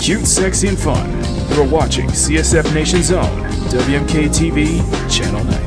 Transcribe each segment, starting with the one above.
Cute, sexy, and fun. You are watching CSF Nation's own WMK TV, Channel 90.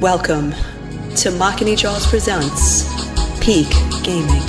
Welcome to Makini Jaws presents Peak Gaming.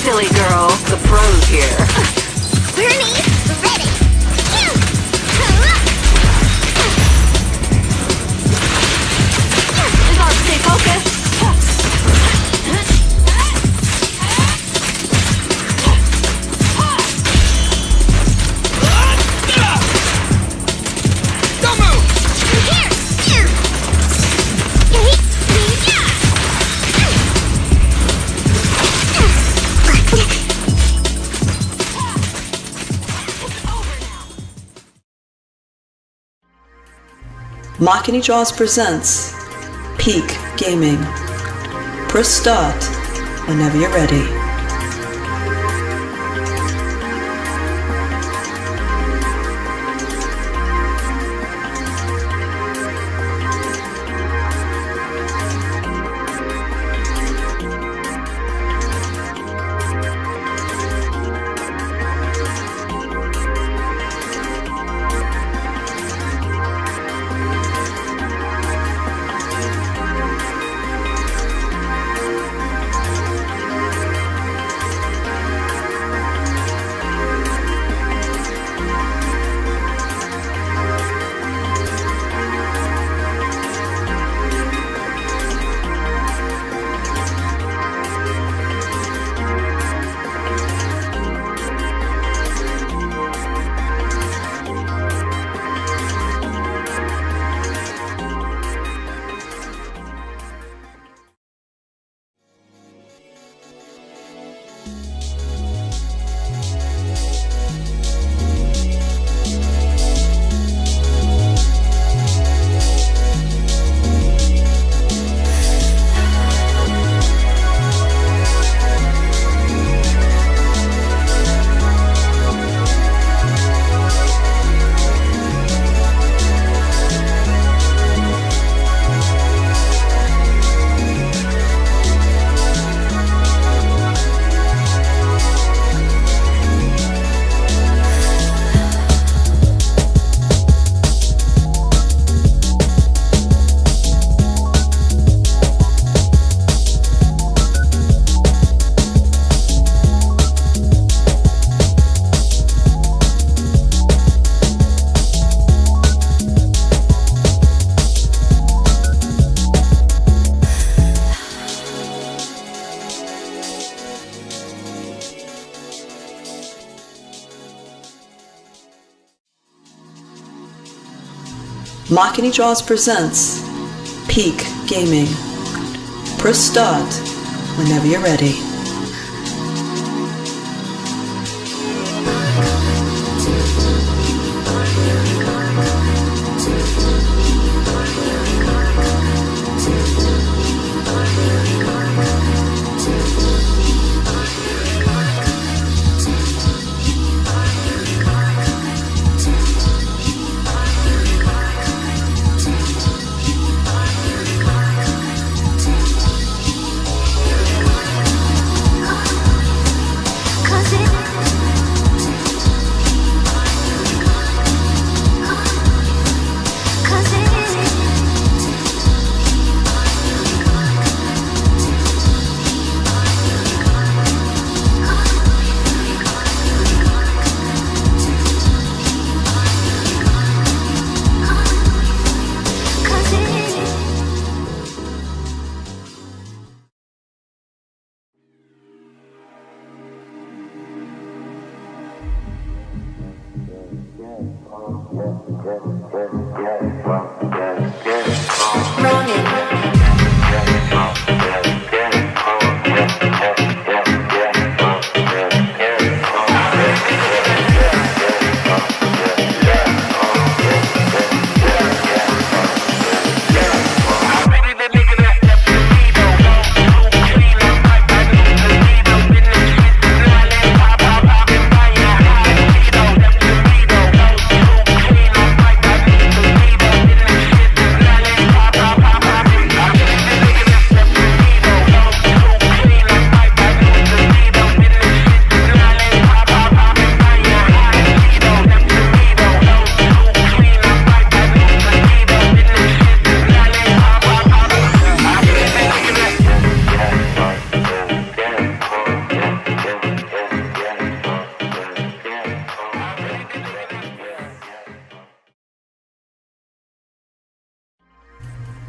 Silly girl, the pros here. Bernie, ready. We gotta stay focused. Don't move! Here! Makini Jaws presents Peak Gaming. Press start whenever you're ready. Makini Jaws presents Peak Gaming. Press start whenever you're ready.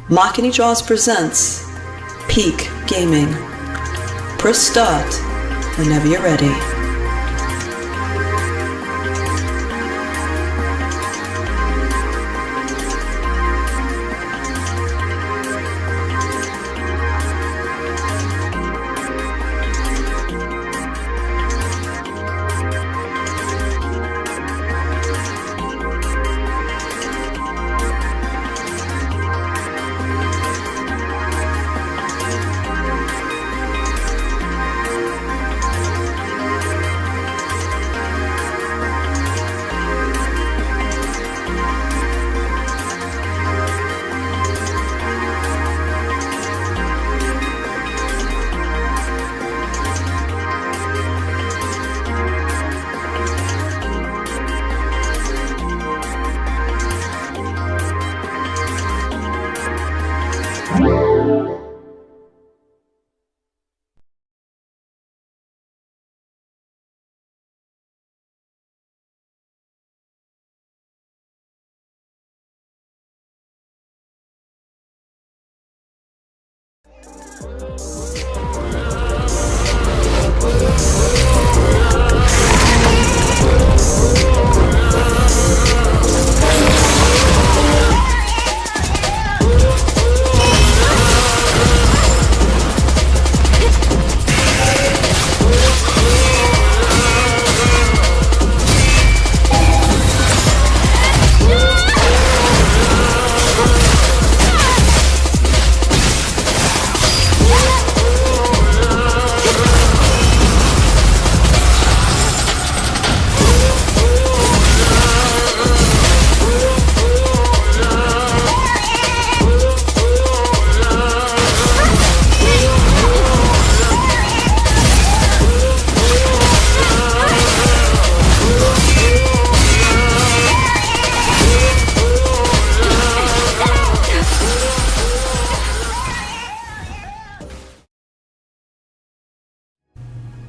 Makini Jaws presents Peak Gaming. Press start whenever you're ready.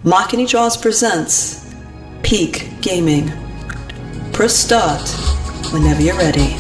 Makini Jaws presents Peak Gaming. Press start whenever you're ready.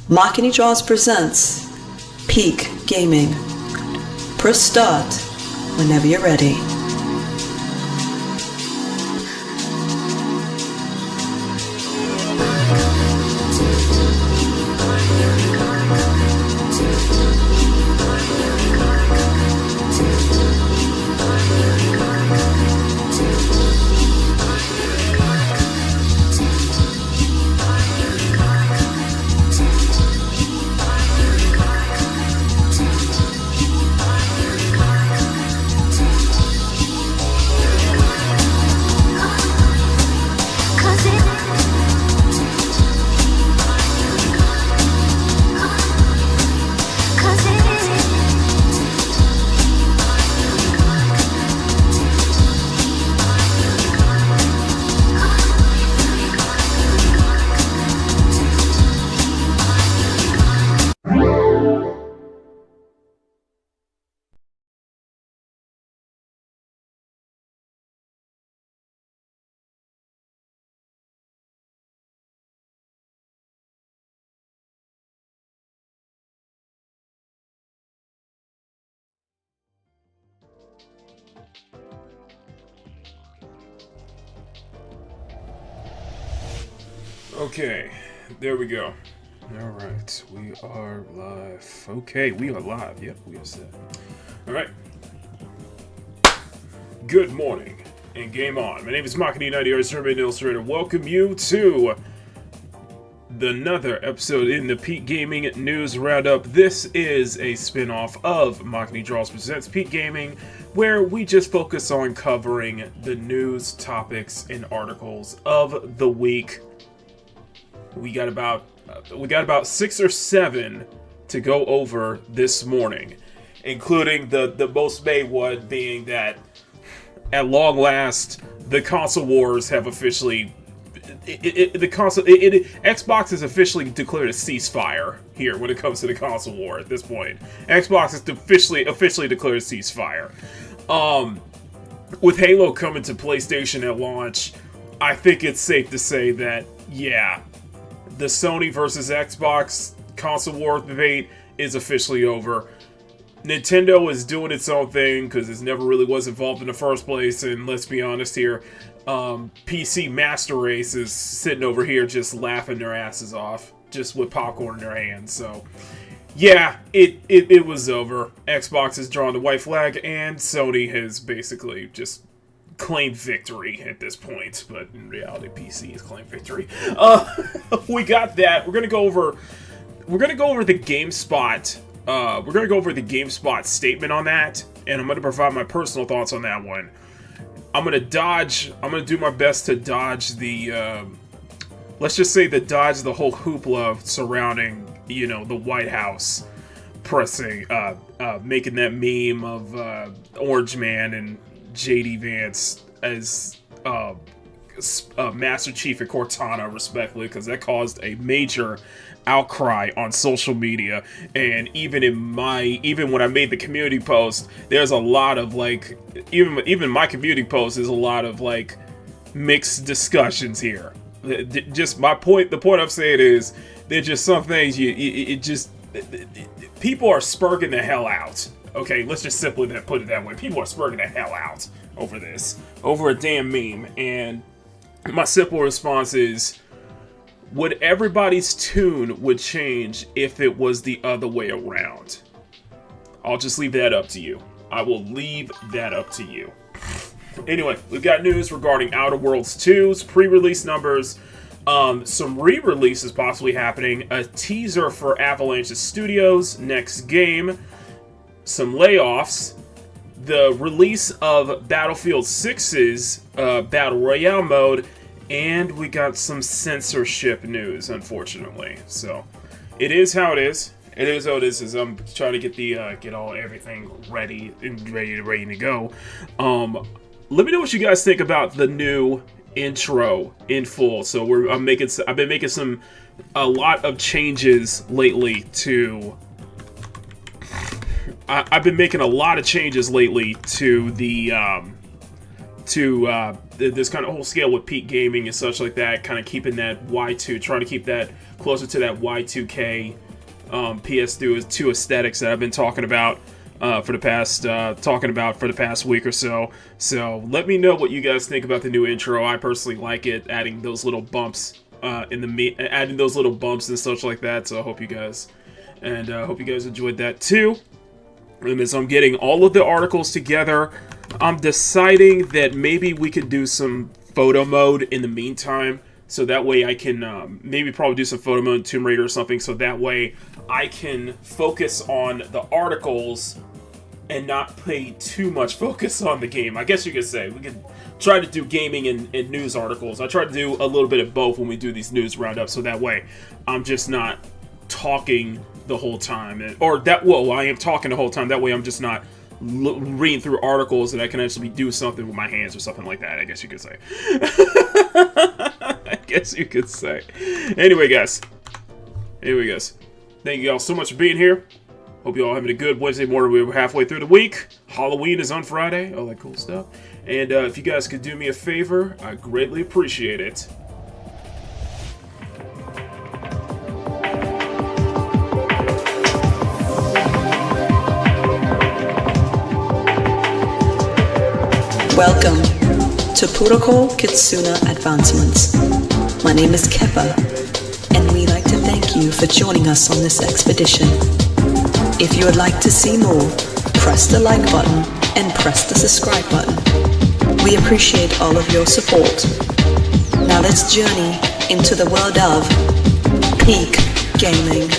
Makini Draws presents Peak Gaming. Press start whenever you're ready. Okay, there we go. Alright, we are live. Okay, we are live. Yep, we are set. Alright. Good morning, and game on. My name is Makini, Survey Illustrator. Welcome you to another episode in the Peak Gaming News Roundup. This is a spin-off of Makini Draws Presents Peak Gaming, where we just focus on covering the news, topics, and articles of the week. We got about 6 or 7 to go over this morning, including the most main one being that at long last the console wars have officially Xbox has officially declared a ceasefire here when it comes to the console war. At this point, Xbox has officially declared a ceasefire. With Halo coming to PlayStation at launch, I think it's safe to say that the Sony versus Xbox console war debate is officially over. Nintendo is doing its own thing because it never really was involved in the first place, and let's be honest here, PC Master Race is sitting over here just laughing their asses off, just with popcorn in their hands. So, yeah, it was over. Xbox has drawn the white flag, and Sony has basically just claimed victory at this point, but in reality, PC has claimed victory. We got that. We're gonna go over the GameSpot. We're gonna go over the GameSpot statement on that, and I'm gonna provide my personal thoughts on that one. I'm gonna do my best to dodge the, let's just say dodge the whole hoopla surrounding, the White House pressing, making that meme of Orange Man and JD Vance as Master Chief and Cortana, respectively, because that caused a major outcry on social media. And even when I made the community post, there's a lot of even my community post is a lot of mixed discussions here. Just the point I'm saying is there's just some things people are spurging the hell out. Okay, let's just simply put it that way. People are spurging the hell out over this, over a damn meme. And my simple response is, would everybody's tune would change if it was the other way around? I'll just leave that up to you. I will leave that up to you. Anyway, we've got news regarding Outer Worlds 2's pre-release numbers, some re-releases possibly happening, a teaser for Avalanche Studios' next game, some layoffs, the release of Battlefield 6's Battle Royale mode, and we got some censorship news, unfortunately. So, it is how it is. It is how it is. As I'm trying to get everything ready to go. Let me know what you guys think about the new intro in full. So I've been making a lot of changes lately to. I've been making a lot of changes lately to the this kind of whole scale with Peak Gaming and such like that, kind of keeping that Y2, trying to keep that closer to that Y2K PS2 aesthetics that I've been talking about for the past week or so. So let me know what you guys think about the new intro. I personally like it, adding those little bumps adding those little bumps and such like that. So I hope you guys enjoyed that too. And as I'm getting all of the articles together, I'm deciding that maybe we could do some photo mode in the meantime. So that way I can maybe probably do some photo mode in Tomb Raider or something. So that way I can focus on the articles and not pay too much focus on the game. I guess you could say we could try to do gaming and news articles. I try to do a little bit of both when we do these news roundups. So that way I'm just not talking the whole time, I am talking the whole time. That way I'm just not reading through articles, and I can actually do something with my hands or something like that, I guess you could say. I guess you could say. Anyway, guys. Thank you all so much for being here. Hope you all having a good Wednesday morning. We're halfway through the week. Halloween is on Friday. All that cool stuff. And if you guys could do me a favor, I greatly appreciate it. Welcome to Protocol Kitsuna Advancements. My name is Keppa, and we'd like to thank you for joining us on this expedition. If you would like to see more, press the like button and press the subscribe button. We appreciate all of your support. Now let's journey into the world of Peak Gaming.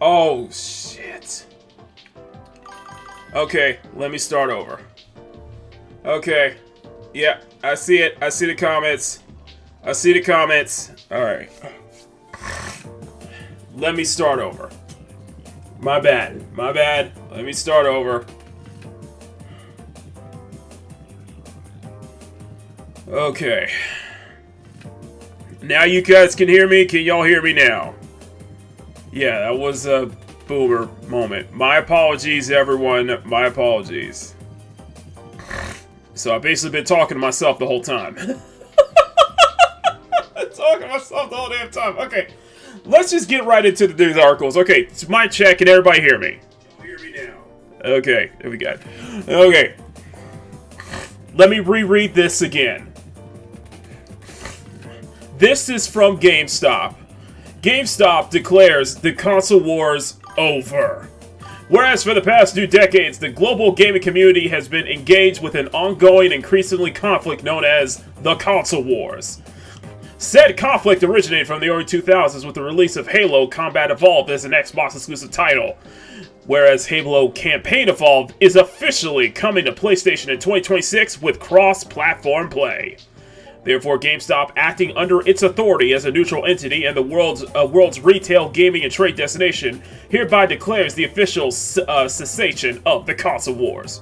Oh, shit. Okay, let me start over. Okay. Yeah, I see it. I see the comments. I see the comments. Alright. Let me start over. My bad. My bad. Let me start over. Okay. Now you guys can hear me? Can y'all hear me now? Yeah, that was a boomer moment. My apologies, everyone. My apologies. So I've basically been talking to myself the whole time. Talking to myself the whole damn time. Okay. Let's just get right into the news articles. Okay, it's my check. Can everybody hear me? Hear me now. Okay, there we go. Okay. Let me reread this again. This is from GameStop. GameStop declares the console wars over. Whereas for the past 2 decades, the global gaming community has been engaged with an ongoing, increasingly conflict known as the console wars. Said conflict originated from the early 2000s with the release of Halo Combat Evolved as an Xbox exclusive title, whereas Halo Campaign Evolved is officially coming to PlayStation in 2026 with cross-platform play. Therefore, GameStop, acting under its authority as a neutral entity and the world's retail, gaming, and trade destination, hereby declares the official cessation of the console wars.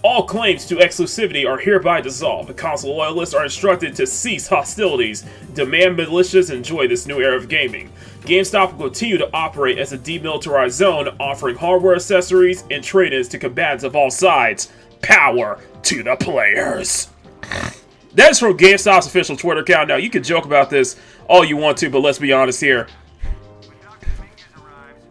All claims to exclusivity are hereby dissolved. The console loyalists are instructed to cease hostilities, demand militias enjoy this new era of gaming. GameStop will continue to operate as a demilitarized zone, offering hardware accessories and trade-ins to combatants of all sides. Power to the players. That's from GameStop's official Twitter account. Now, you can joke about this all you want to, but let's be honest here.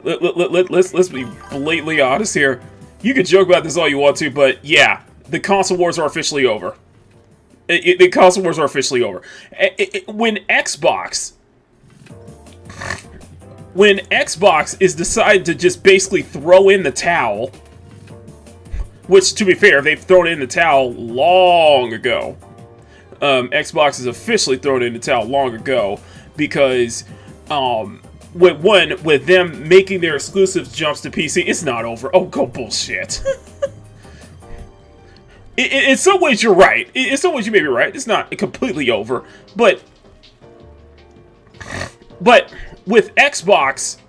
Let's be blatantly honest here. You can joke about this all you want to, but yeah, the console wars are officially over. The console wars are officially over. When Xbox is decided to just basically throw in the towel, which, to be fair, they've thrown in the towel long ago. Xbox has officially thrown in the towel long ago because with them making their exclusives jumps to PC, it's not over. Oh, go bullshit. In some ways, you're right. In some ways, you may be right. It's not completely over, but with Xbox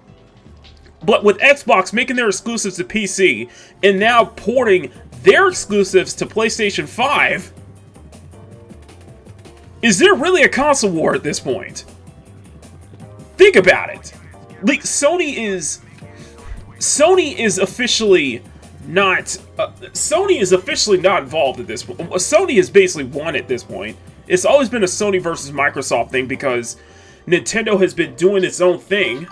making their exclusives to PC and now porting their exclusives to PlayStation 5. Is there really a console war at this point? Think about it. Like, Sony is officially not. Sony is officially not involved at this point. Sony has basically won at this point. It's always been a Sony versus Microsoft thing because Nintendo has been doing its own thing.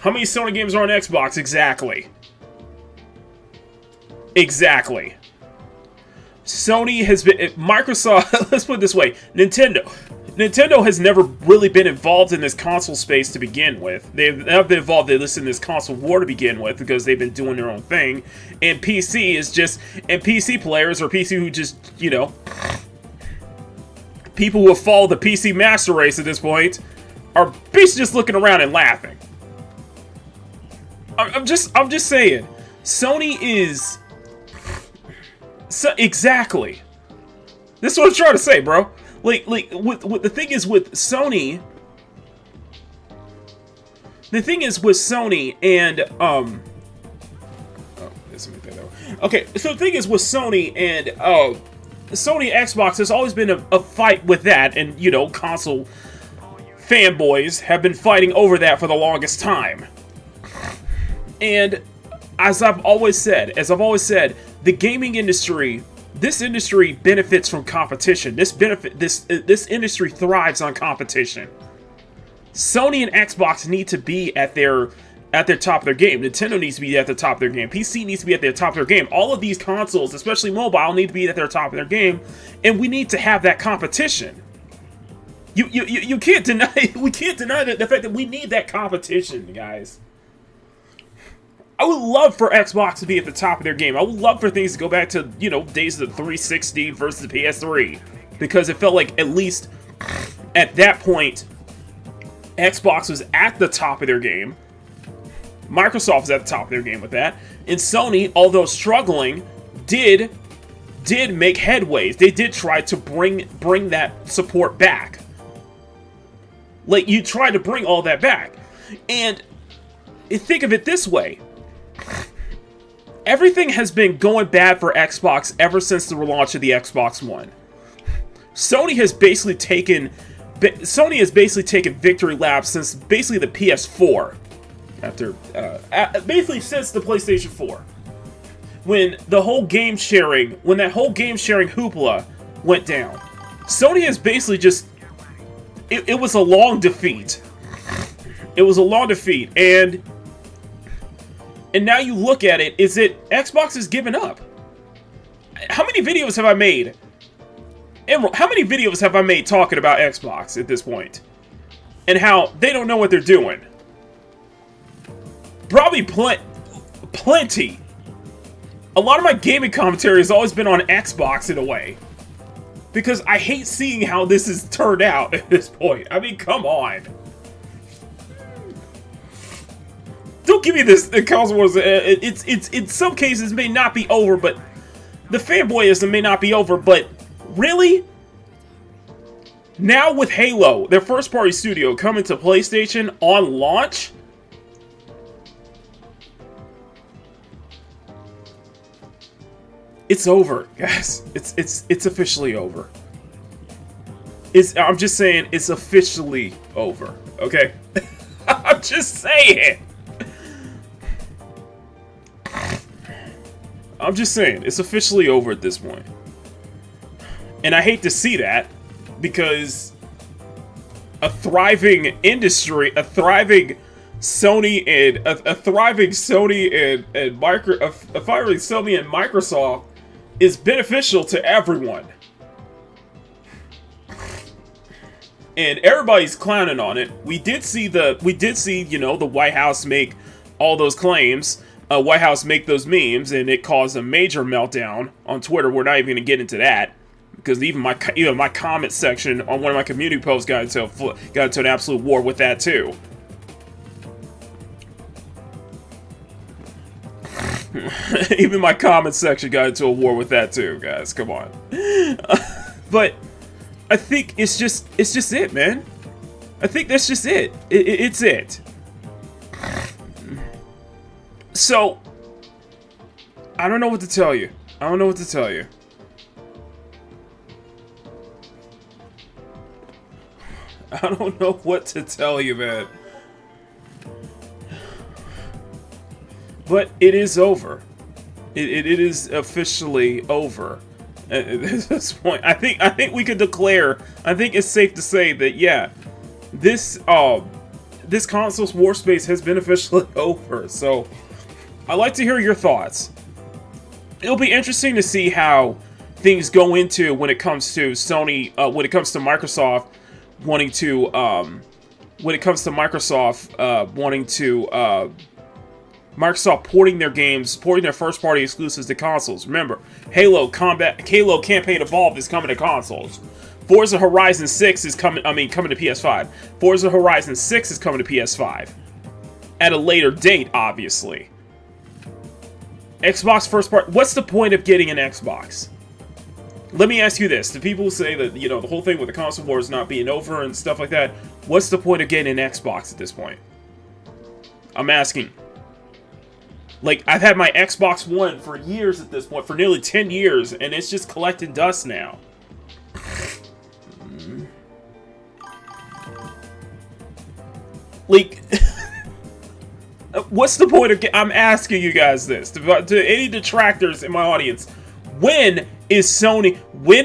How many Sony games are on Xbox exactly? Exactly. Sony has been... Microsoft... Let's put it this way. Nintendo has never really been involved in this console space to begin with. They've not been involved in this console war to begin with because they've been doing their own thing. And PC is just... And PC players, or PC who just, you know... People who have followed the PC master race at this point are basically just looking around and laughing. I'm just saying. Sony is... So, exactly. This is what I'm trying to say, bro. Like with the thing is with Sony. The thing is with Sony and okay, so the thing is with Sony and Sony Xbox, there's always been a fight with that, and you know, console fanboys have been fighting over that for the longest time. And as I've always said, the gaming industry, this industry benefits from competition. This industry thrives on competition. Sony and Xbox need to be at their top of their game. Nintendo needs to be at the top of their game. PC needs to be at their top of their game. All of these consoles, especially mobile, need to be at their top of their game, and we need to have that competition. You can't deny. We can't deny the fact that we need that competition, guys. I would love for Xbox to be at the top of their game. I would love for things to go back to, you know, days of the 360 versus the PS3. Because it felt like, at least at that point, Xbox was at the top of their game. Microsoft is at the top of their game with that. And Sony, although struggling, did make headways. They did try to bring that support back. Like, you try to bring all that back. And think of it this way. Everything has been going bad for Xbox ever since the relaunch of the Xbox One. Sony has basically taken victory laps since basically the PS4. Basically since the PlayStation 4. When that whole game sharing hoopla went down. Sony has basically just... It was a long defeat. It was a long defeat, and now you look at it, is it Xbox has given up? How many videos have I made? Emerald, how many videos have I made talking about Xbox at this point? And how they don't know what they're doing? Probably plenty. A lot of my gaming commentary has always been on Xbox in a way. Because I hate seeing how this has turned out at this point. I mean, come on. Don't give me this, the console wars. It's in some cases may not be over, but the fanboyism may not be over, but really? Now with Halo, their first party studio coming to PlayStation on launch? It's over, guys. It's officially over. I'm just saying, it's officially over, okay? I'm just saying. I'm just saying, it's officially over at this point. And I hate to see that, because a thriving industry, a thriving Sony and Microsoft is beneficial to everyone. And everybody's clowning on it. We did see, you know, the White House make all those claims. White House make those memes, and it caused a major meltdown on Twitter. We're not even gonna get into that, because even my comment section on one of my community posts got into an absolute war with that too. Even my comment section got into a war with that too, guys. Come on. But I think it's just it, man. I think that's just it. It's it. So, I don't know what to tell you. I don't know what to tell you. I don't know what to tell you, man. But it is over. It is officially over. At this point, I think we could declare. I think it's safe to say that, yeah, this console's war space has been officially over. So, I'd like to hear your thoughts. It'll be interesting to see how things go into when it comes to Sony, when it comes to Microsoft wanting to, Microsoft porting their games, porting their first-party exclusives to consoles. Remember, Halo Campaign Evolved is coming to consoles. Forza Horizon 6 is coming to PS5. Forza Horizon 6 is coming to PS5. At a later date, obviously. Xbox first part. What's the point of getting an Xbox? Let me ask you this. The people who say that, you know, the whole thing with the console wars not being over and stuff like that, what's the point of getting an Xbox at this point? I'm asking. Like, I've had my Xbox One for years at this point, for nearly 10 years, and it's just collecting dust now. Like, what's the point of... I'm asking you guys this, to any detractors in my audience. When is Sony going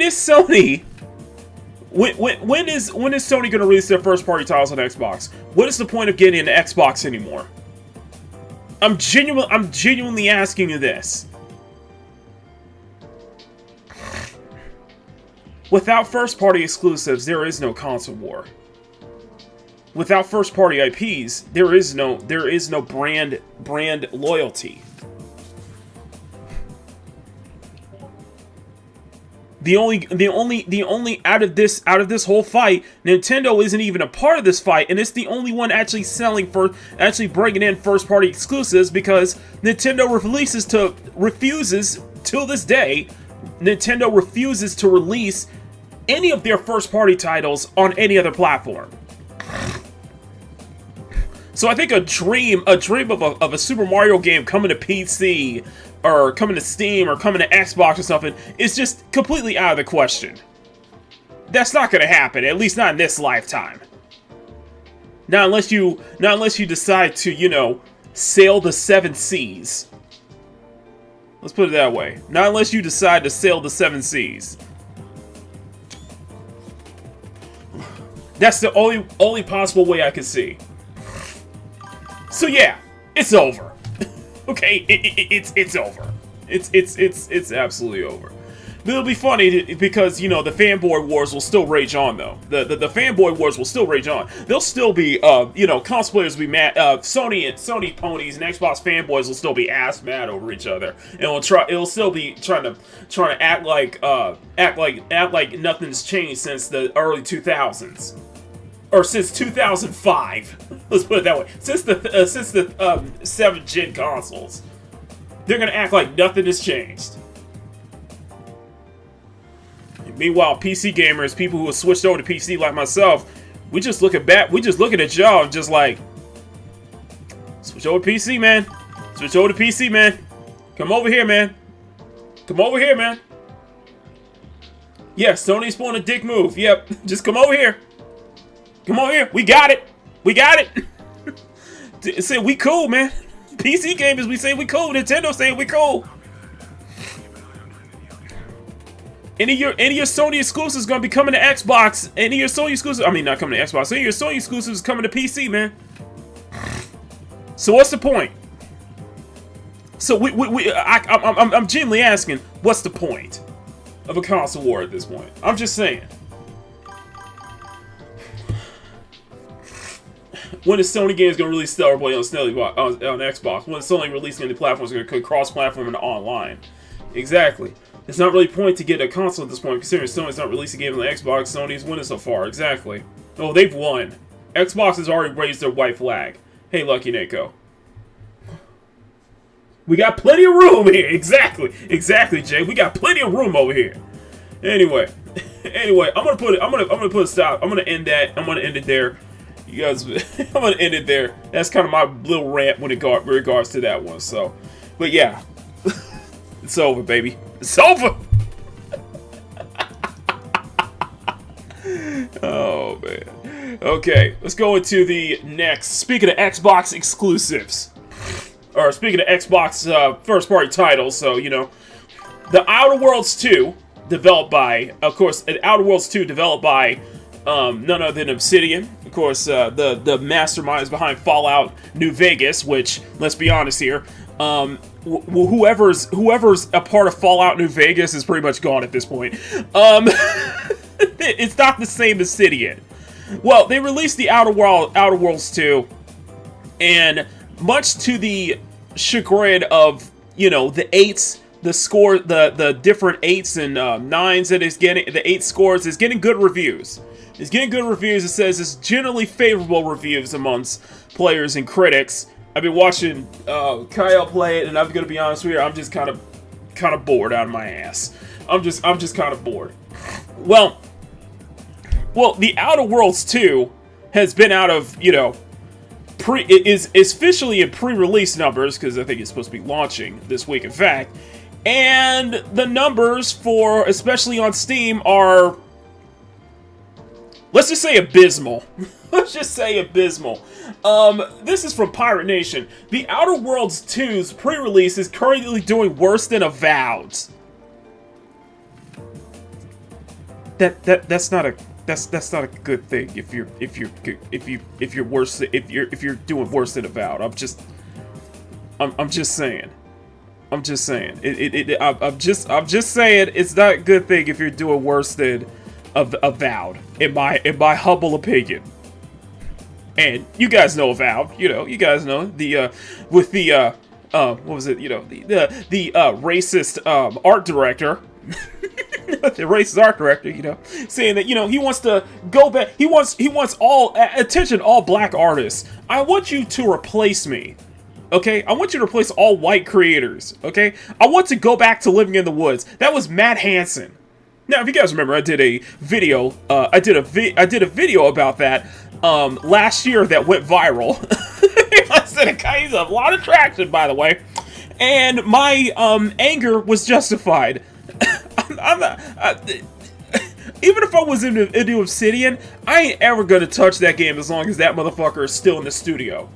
to release their first-party titles on Xbox? What is the point of getting an Xbox anymore? I'm genuinely asking you this. Without first-party exclusives, there is no console war. Without first-party IPs, there is no brand loyalty. the only out of this whole fight, Nintendo isn't even a part of this fight, and it's the only one actually actually bringing in first party exclusives, because Nintendo refuses till this day. Nintendo refuses to release any of their first party titles on any other platform. So I think a dream of a Super Mario game coming to PC, or coming to Steam, or coming to Xbox or something, is just completely out of the question. That's not gonna happen, at least not in this lifetime. Not unless you decide to, you know, sail the 7 seas. Let's put it that way. Not unless you decide to sail the 7 seas. That's the only possible way I can see. So yeah, it's over. Okay, it's over. It's absolutely over. But it'll be funny because, you know, the fanboy wars will still rage on, though. The fanboy wars will still rage on. There'll still be you know, cosplayers will be mad. Sony ponies and Xbox fanboys will still be ass mad over each other, and it'll still be trying to act like nothing's changed since the early 2000s. Or since 2005, let's put it that way. Since the 7th gen consoles, they're gonna act like nothing has changed. Meanwhile, PC gamers, people who have switched over to PC like myself, we just looking at y'all and just like, switch over to PC, man. Switch over to PC, man. Come over here, man. Come over here, man. Yeah, Sony's pulling a dick move. Yep, just come over here. Come on here. We got it. We got it. Say we cool, man. PC gamers, we say we cool. Nintendo saying we cool. Any of your Sony exclusives gonna be coming to Xbox. Any of your Sony exclusives, I mean, not coming to Xbox. Any of your Sony exclusives coming to PC, man. So what's the point? So I'm genuinely asking, what's the point of a console war at this point? I'm just saying. When is Sony games going to release Starboy on Xbox? When is Sony releasing any platforms going to cross-platform and online? Exactly. It's not really a point to get a console at this point, considering Sony's not releasing games on the Xbox. Sony's winning so far. Exactly. Oh, they've won. Xbox has already raised their white flag. Hey, Lucky Neko. We got plenty of room here. Exactly. Exactly, Jay. We got plenty of room over here. Anyway, I'm gonna put a stop. I'm gonna end that. I'm gonna end it there. You guys, I'm gonna end it there. That's kind of my little rant when it regards to that one. So, but yeah, it's over, baby. It's over. Oh man. Okay, let's go into the next. Speaking of Xbox exclusives, or speaking of Xbox first-party titles, so you know, the Outer Worlds 2, developed by, of course, Outer Worlds 2 developed by none other than Obsidian. Of course, the masterminds behind Fallout New Vegas, which, let's be honest here, whoever's a part of Fallout New Vegas is pretty much gone at this point. It's not the same as Obsidian. Well, they released the Outer Worlds 2, and much to the chagrin of, you know, the 8s, the score, the different 8s and 9s that is getting, the 8 scores is getting good reviews. It's getting good reviews. It says it's generally favorable reviews amongst players and critics. I've been watching Kyle play it, and I'm gonna be honest with you, I'm just kind of bored out of my ass. I'm just kind of bored. Well, the Outer Worlds 2 has been out of, you know, is officially in pre-release numbers, because I think it's supposed to be launching this week, in fact. And the numbers for, especially on Steam, are, let's just say, abysmal. Let's just say abysmal. This is from Pirate Nation. The Outer Worlds 2's pre-release is currently doing worse than Avowed. That's not a good thing if you're doing worse than Avowed. I'm just saying. I'm just saying it's not a good thing if you're doing worse than Avowed, in my humble opinion. And you guys know Avowed, you know, you guys know the with the what was it, you know, the racist art director. the racist art director, you know, saying that, you know, he wants to go back. He wants all attention, all black artists. I want you to replace me. Okay, I want you to replace all white creators. Okay, I want to go back to living in the woods. That was Matt Hansen. Now, if you guys remember, I did a video. I did a video about that last year that went viral. I said it got a lot of traction, by the way, and my anger was justified. Even if I was into Obsidian, I ain't ever gonna touch that game as long as that motherfucker is still in the studio.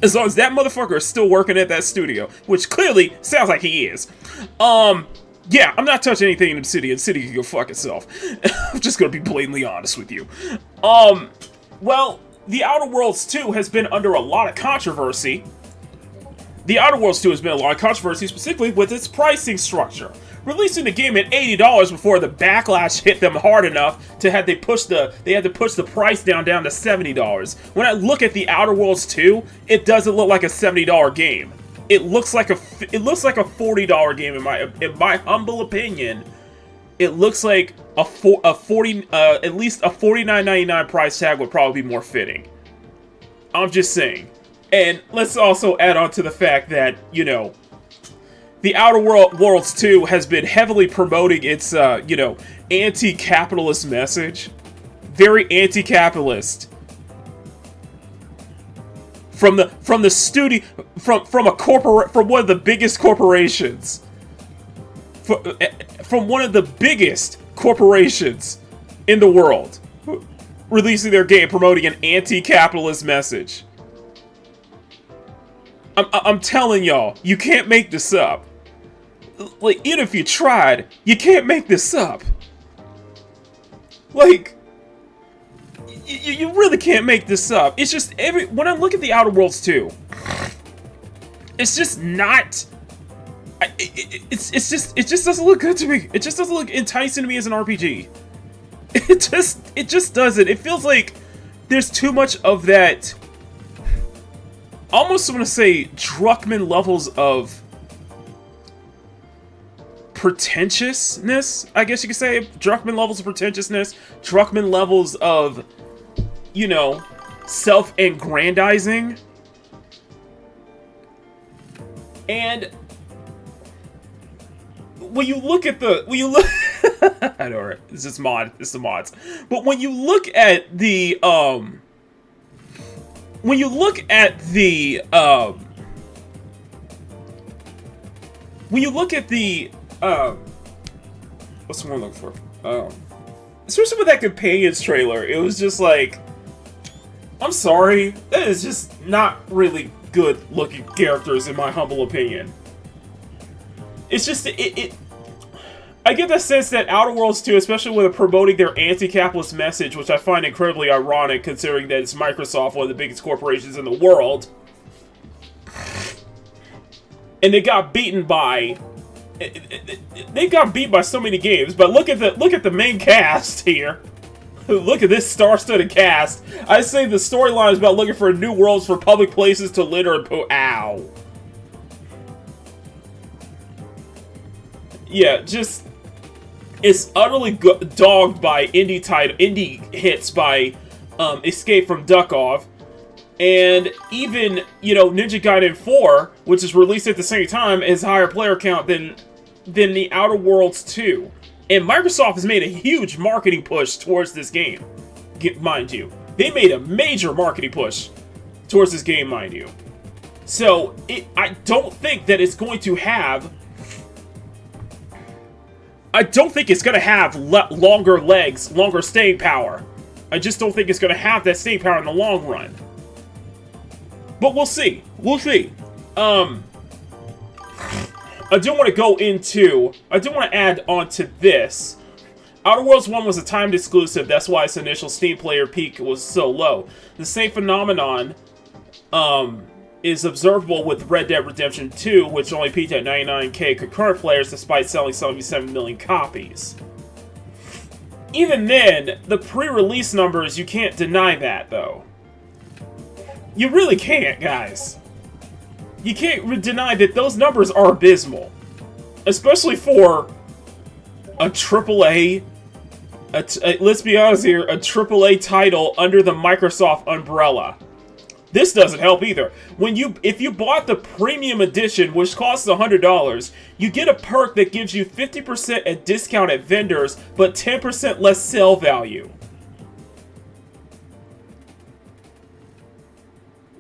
As long as that motherfucker is still working at that studio, which clearly sounds like he is. Yeah, I'm not touching anything in Obsidian. Obsidian can go fuck itself. I'm just gonna be blatantly honest with you. Well, The Outer Worlds 2 has been under a lot of controversy. The Outer Worlds 2 has been a lot of controversy, specifically with its pricing structure. Releasing the game at $80 before the backlash hit them hard enough to had to push the price down to $70. When I look at The Outer Worlds 2, it doesn't look like a $70 game. It looks like a $40 game in my humble opinion. It looks like at least a $49.99 price tag would probably be more fitting. I'm just saying. And let's also add on to the fact that, you know, The Outer Worlds 2 has been heavily promoting its, you know, anti-capitalist message. Very anti-capitalist. From the studio, from one of the biggest corporations. From one of the biggest corporations in the world. Releasing their game promoting an anti-capitalist message. I'm telling y'all, you can't make this up. Like, even if you tried, you can't make this up. Like, you really can't make this up. It's just when I look at The Outer Worlds 2, it's just not. It just doesn't look good to me. It just doesn't look enticing to me as an RPG. It just doesn't. It feels like there's too much of that. Almost want to say Druckmann levels of pretentiousness, I guess you could say. Druckmann levels of pretentiousness. Druckmann levels of, you know, self-aggrandizing. And when you look at I know, right? It's just it's the mods. But when you look at the what's the one I'm looking for? Especially with that Companions trailer, it was just like, I'm sorry, that is just not really good looking characters in my humble opinion. It's just, I get the sense that Outer Worlds 2, especially with promoting their anti-capitalist message, which I find incredibly ironic considering that it's Microsoft, one of the biggest corporations in the world, and they got beaten by so many games. But look at the main cast here. Look at this star-studded cast. I say the storyline is about looking for new worlds for public places to litter and poo. Ow. Yeah, just it's utterly dogged by indie hits by Escape from Duckov, and even, you know, Ninja Gaiden 4, which is released at the same time, has higher player count than The Outer Worlds 2. And Microsoft has made a huge marketing push towards this game, mind you. They made a major marketing push towards this game, mind you. So I don't think that it's going to have. I don't think it's going to have longer legs, longer staying power. I just don't think it's going to have that staying power in the long run. But we'll see. We'll see. I do want to add on to this. Outer Worlds 1 was a timed exclusive. That's why its initial Steam player peak was so low. The same phenomenon is observable with Red Dead Redemption 2, which only peaked at 99k concurrent players despite selling 77 million copies. Even then, the pre-release numbers, you can't deny that, though. You really can't, guys. You can't deny that those numbers are abysmal. Especially for a AAA, let's be honest here, a AAA title under the Microsoft umbrella. This doesn't help either. If you bought the premium edition, which costs $100, you get a perk that gives you 50% at discount at vendors, but 10% less sale value.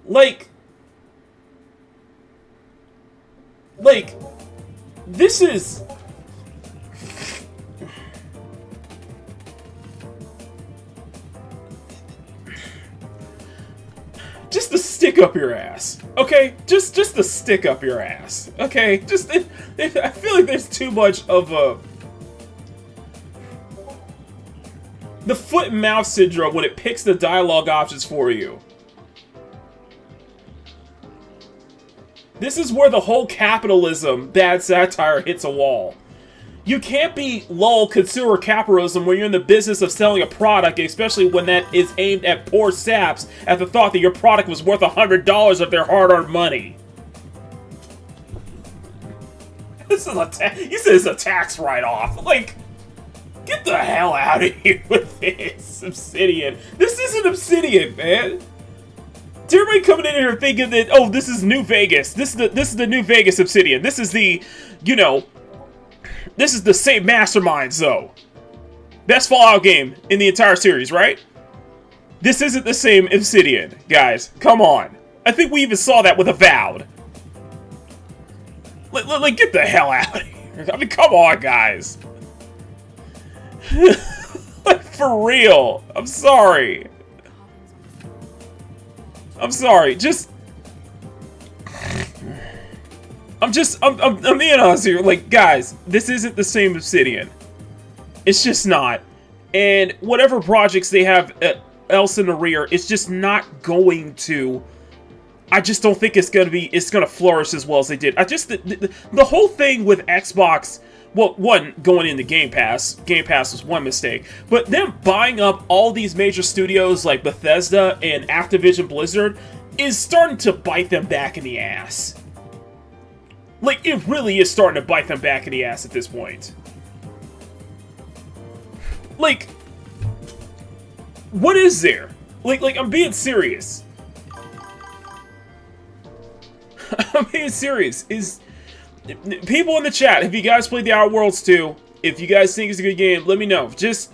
Like, this is... Just the stick up your ass, okay? Just the stick up your ass, okay? I feel like there's too much of the foot and mouth syndrome when it picks the dialogue options for you. This is where the whole capitalism bad satire hits a wall. You can't be lol consumer capitalism when you're in the business of selling a product, especially when that is aimed at poor saps at the thought that your product was worth $100 of their hard-earned money. This is you said it's a tax write-off. Like, get the hell out of here with this, Obsidian. This isn't Obsidian, man. Everybody coming in here thinking that, oh, this is New Vegas. This is the New Vegas Obsidian. This is the, you know, this is the same masterminds, though. Best Fallout game in the entire series, right? This isn't the same Obsidian, guys. Come on. I think we even saw that with Avowed. Like, get the hell out of here. I mean, come on, guys. Like, for real. I'm sorry. I'm sorry. I'm being honest here. Like, guys, this isn't the same Obsidian. It's just not. And whatever projects they have else in the rear, it's just not going to... I just don't think it's gonna flourish as well as they did. The whole thing with Xbox, well, one, going into Game Pass was one mistake, but them buying up all these major studios like Bethesda and Activision Blizzard is starting to bite them back in the ass. Like, it really is starting to bite them back in the ass at this point. Like, what is there? Like, I'm being serious. I'm being serious. People in the chat, have you guys played The Outer Worlds 2? If you guys think it's a good game, let me know. It's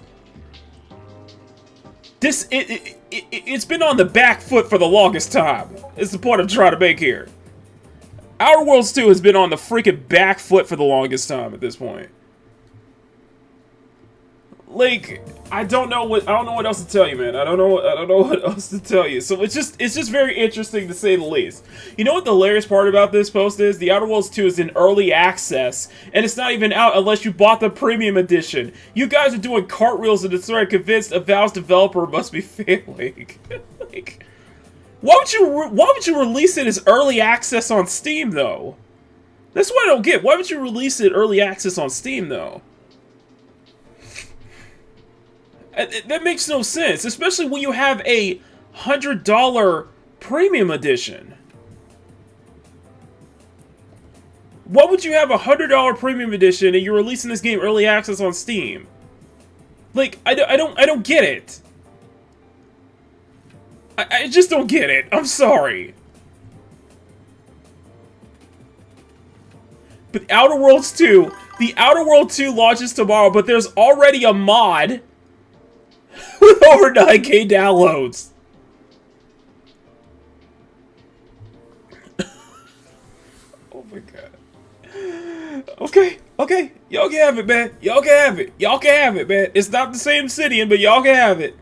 been on the back foot for the longest time. Is the point I'm trying to make here. Outer Worlds 2 has been on the freaking back foot for the longest time at this point. Like, I don't know what else to tell you, man. I don't know what else to tell you. So it's just very interesting to say the least. You know what the hilarious part about this post is? The Outer Worlds 2 is in early access, and it's not even out unless you bought the premium edition. You guys are doing cartwheels in the thread, convinced Avowed's developer must be failing. Like, why would you release it as early access on Steam though? That's what I don't get. Why would you release it early access on Steam though? That makes no sense, especially when you have a $100 premium edition. Why would you have a $100 premium edition and you're releasing this game early access on Steam? Like, I don't get it. I just don't get it. I'm sorry. But Outer Worlds 2, the Outer Worlds 2 launches tomorrow, but there's already a mod with over 9K downloads. Oh my god. Okay. Y'all can have it, man. Y'all can have it, man. It's not the same Obsidian, but y'all can have it.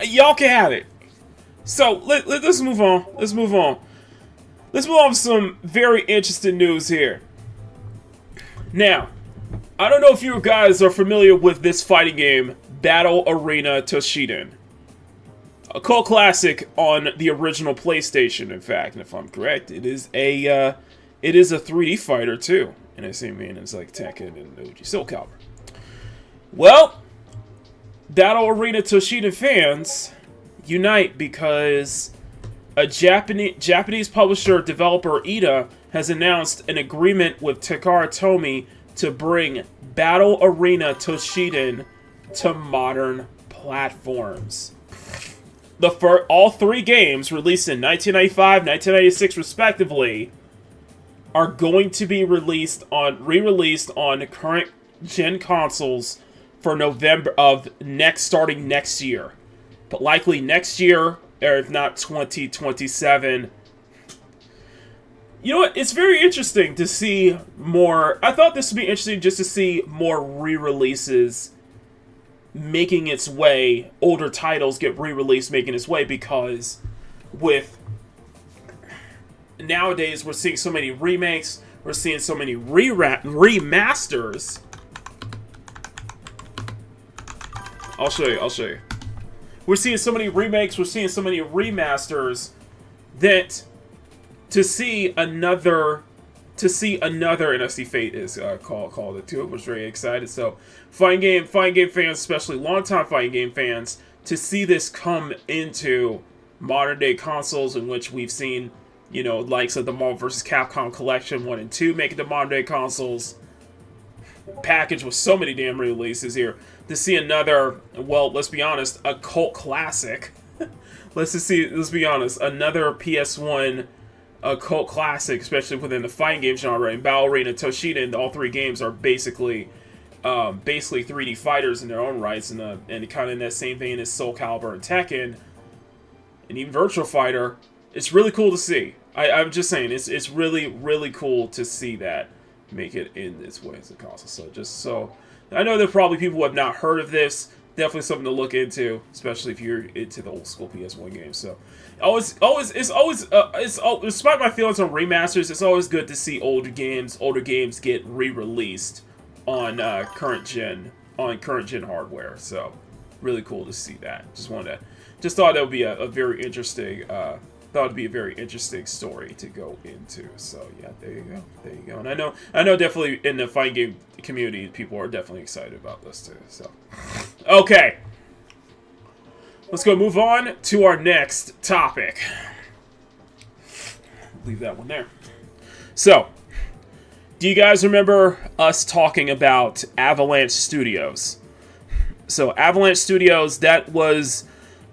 Y'all can have it. So, let's move on. Let's move on to some very interesting news here. Now, I don't know if you guys are familiar with this fighting game, Battle Arena Toshinden. A cult classic on the original PlayStation, in fact, and if I'm correct, it is a 3D fighter too. And I see it's like Tekken and OG Soul Calibur. Well, Battle Arena Toshinden fans unite because a Japanese publisher developer Ida has announced an agreement with Takara Tomy to bring Battle Arena Toshiden to modern platforms. All 3 games, released in 1995, 1996 respectively, are going to be re-released on current gen consoles for November of starting next year, but likely next year, or if not 2027. You know what? It's very interesting to see more. I thought this would be interesting just to see more re-releases making its way, older titles get re-released making its way, because with nowadays we're seeing so many remakes, we're seeing so many remasters. I'll show you. We're seeing so many remakes, we're seeing so many remasters, that to see another, and I see Fate is called it too. I was very excited. So fighting game fans, especially longtime fighting game fans, to see this come into modern day consoles, in which we've seen, you know, likes of the Marvel vs. Capcom Collection 1 and 2 make it to modern day consoles, packaged with so many damn releases here. To see another, well, let's be honest, a cult classic. Let's be honest, another PS1 a cult classic, especially within the fighting game genre, and Battle Arena Toshiden. All 3 games are basically 3D fighters in their own rights, and kind of in that same vein as Soul Calibur and Tekken, and even Virtua Fighter. It's really cool to see. I'm just saying, it's really, really cool to see that make it in its way as a console. So I know there are probably people who have not heard of this. Definitely something to look into, especially if you're into the old school PS1 games. So, despite my feelings on remasters, it's always good to see older games get re-released on current gen hardware. So, really cool to see that. Just thought that would be a very interesting. Thought it'd be a very interesting story to go into. So yeah, there you go. And I know definitely in the fighting game community, people are definitely excited about this too. So, okay, let's go move on to our next topic. Leave that one there. So, do you guys remember us talking about Avalanche Studios? So Avalanche Studios,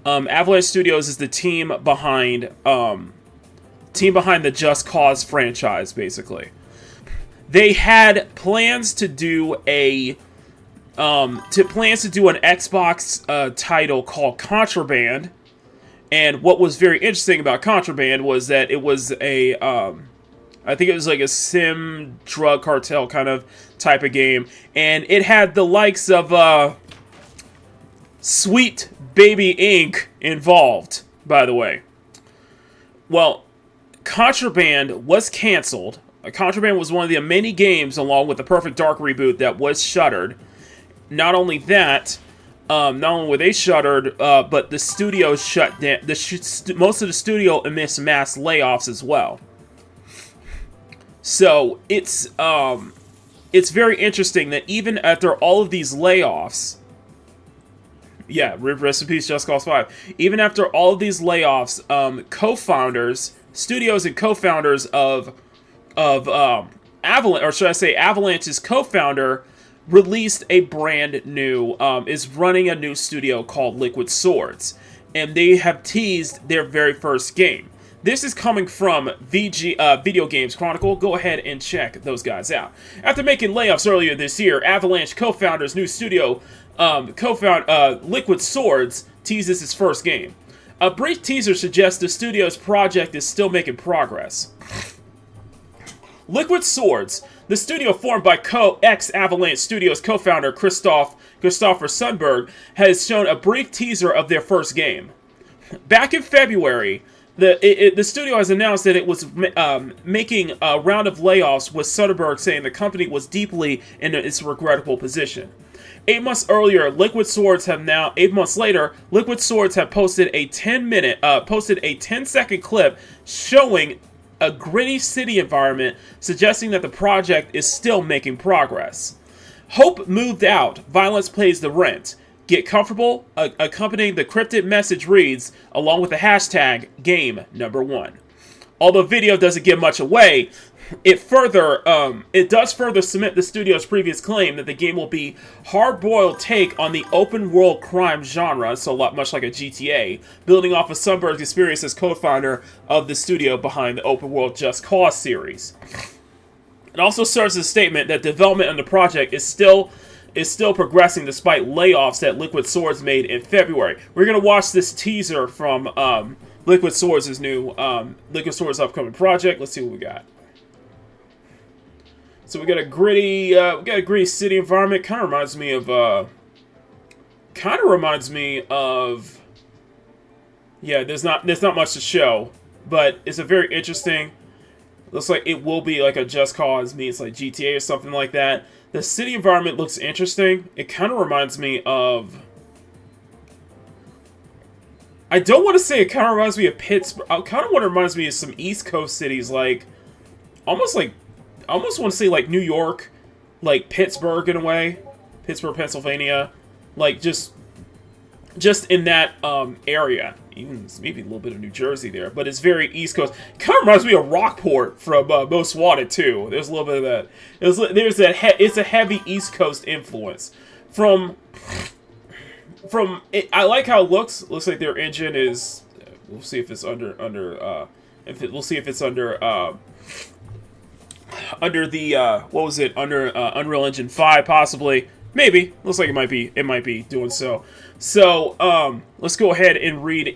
Avalanche Studios is the team behind the Just Cause franchise, basically. They had plans to do an Xbox title called Contraband, and what was very interesting about Contraband was that it was I think it was like a sim drug cartel kind of type of game, and it had the likes of Sweet Baby Inc. involved, by the way. Well, Contraband was canceled. Contraband was one of the many games, along with the Perfect Dark reboot, that was shuttered. Not only that, not only were they shuttered, but the studio shut down. Most of the studio amidst mass layoffs as well. So it's very interesting that even after all of these layoffs, yeah, rest in peace, Just Cause 5. Even after all of these layoffs, co-founders, studios and co-founders of Avalanche, or should I say Avalanche's co-founder, released a brand new, is running a new studio called Liquid Swords. And they have teased their very first game. This is coming from Video Games Chronicle. Go ahead and check those guys out. After making layoffs earlier this year, Avalanche co-founder's new studio, Liquid Swords, teases its first game. A brief teaser suggests the studio's project is still making progress. Liquid Swords, the studio formed by ex-Avalanche Studios co-founder Christopher Sundberg, has shown a brief teaser of their first game. Back in February, the studio has announced that it was making a round of layoffs, with Sundberg saying the company was deeply in its regrettable position. 8 months later, Liquid Swords have posted a 10-second clip showing a gritty city environment, suggesting that the project is still making progress. Hope moved out. Violence pays the rent. Get comfortable. Accompanying the cryptic message reads, along with the hashtag #Game1. Although video doesn't give much away, it does further cement the studio's previous claim that the game will be hard-boiled take on the open-world crime genre, so much like a GTA, building off of Sunbird's experience as co-founder of the studio behind the open-world Just Cause series. It also serves as a statement that development on the project is still progressing despite layoffs that Liquid Swords made in February. We're gonna watch this teaser from Liquid Swords' upcoming project. Let's see what we got. So we got a gritty city environment. Kind of reminds me of. Yeah, there's not much to show, but it's a very interesting. Looks like it will be like a Just Cause meets like GTA or something like that. The city environment looks interesting. It kind of reminds me of. I don't want to say it kind of reminds me of Pittsburgh. Kind of what it reminds me of some East Coast cities, like almost want to say like New York, like Pittsburgh in a way, Pittsburgh, Pennsylvania, like just in that area. Even maybe a little bit of New Jersey there, but it's very East Coast. Kind of reminds me of Rockport from Most Wanted too. There's a little bit of that. It's a heavy East Coast influence from it. I like how it looks. Looks like their engine is. We'll see if it's under the what was it, under Unreal Engine 5 possibly, maybe. Looks like it might be doing so. So let's go ahead and look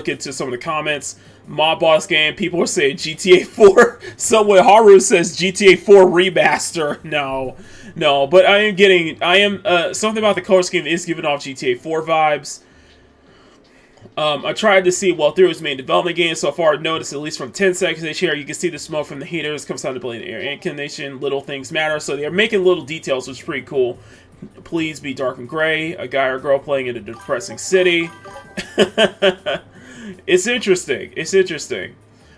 into some of the comments. Mob Boss Game, people are saying GTA 4. Someone Haru says GTA 4 remaster. No, but I am something about the color scheme is giving off GTA 4 vibes. I tried to see through his main development game. So far, I've noticed, at least from 10 seconds each here, you can see the smoke from the heaters comes down to blade air inclination. Little things matter. So they're making little details, which is pretty cool. Please be dark and gray. A guy or girl playing in a depressing city. It's interesting.